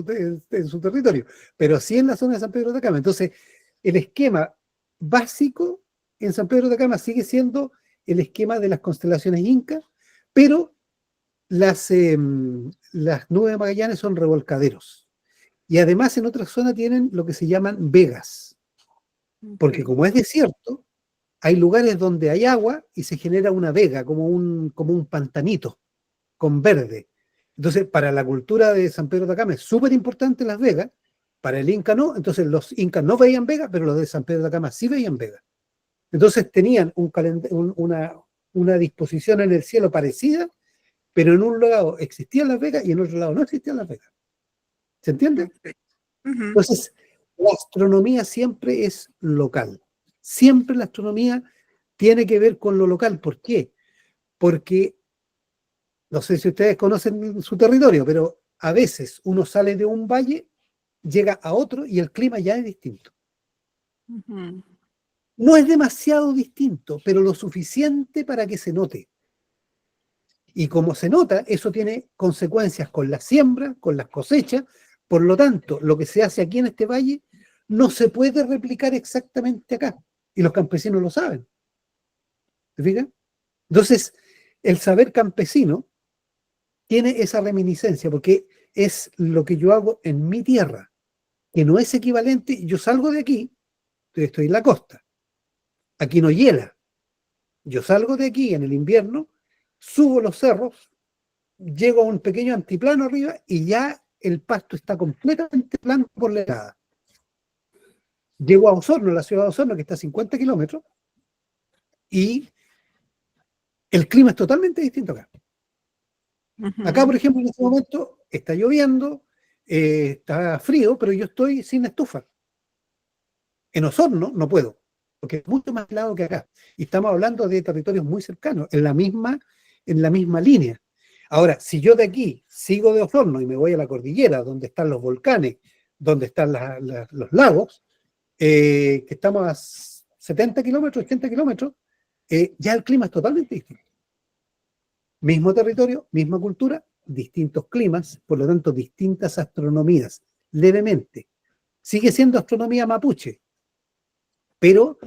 en su territorio, pero sí en la zona de San Pedro de Atacama. Entonces, el esquema básico en San Pedro de Atacama sigue siendo el esquema de las constelaciones incas, pero las nubes de Magallanes son revolcaderos. Y además en otras zonas tienen lo que se llaman vegas, porque como es desierto, hay lugares donde hay agua y se genera una vega, como un pantanito con verde. Entonces, para la cultura de San Pedro de Atacama es súper importante las vegas, para el Inca no, entonces los incas no veían vegas, pero los de San Pedro de Atacama sí veían vegas. Entonces tenían una disposición en el cielo parecida, pero en un lado existían las vegas y en otro lado no existían las vegas. ¿Se entiende? Entonces, la astronomía siempre es local. Siempre la astronomía tiene que ver con lo local. ¿Por qué? Porque, no sé si ustedes conocen su territorio, pero a veces uno sale de un valle, llega a otro y el clima ya es distinto. No es demasiado distinto, pero lo suficiente para que se note. Y como se nota, eso tiene consecuencias con la siembra, con las cosechas. Por lo tanto, lo que se hace aquí en este valle no se puede replicar exactamente acá. Y los campesinos lo saben. ¿Te fijas? Entonces, el saber campesino tiene esa reminiscencia, porque es lo que yo hago en mi tierra, que no es equivalente. Yo salgo de aquí, estoy en la costa, aquí no hiela. Yo salgo de aquí en el invierno, subo los cerros, llego a un pequeño antiplano arriba y ya el pasto está completamente plano por la helada. Llego a Osorno, la ciudad de Osorno, que está a 50 kilómetros, y el clima es totalmente distinto acá. Acá, por ejemplo, en este momento está lloviendo, está frío, pero yo estoy sin estufa. En Osorno no puedo, porque es mucho más helado que acá. Y estamos hablando de territorios muy cercanos, en la misma línea. Ahora, si yo de aquí sigo de Osorno y me voy a la cordillera, donde están los volcanes, donde están los lagos, que estamos a 70 kilómetros, 80 kilómetros, ya el clima es totalmente distinto. Mismo territorio, misma cultura, distintos climas, por lo tanto, distintas astronomías, levemente. Sigue siendo astronomía mapuche, pero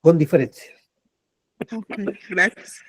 con diferencias. Ok, gracias.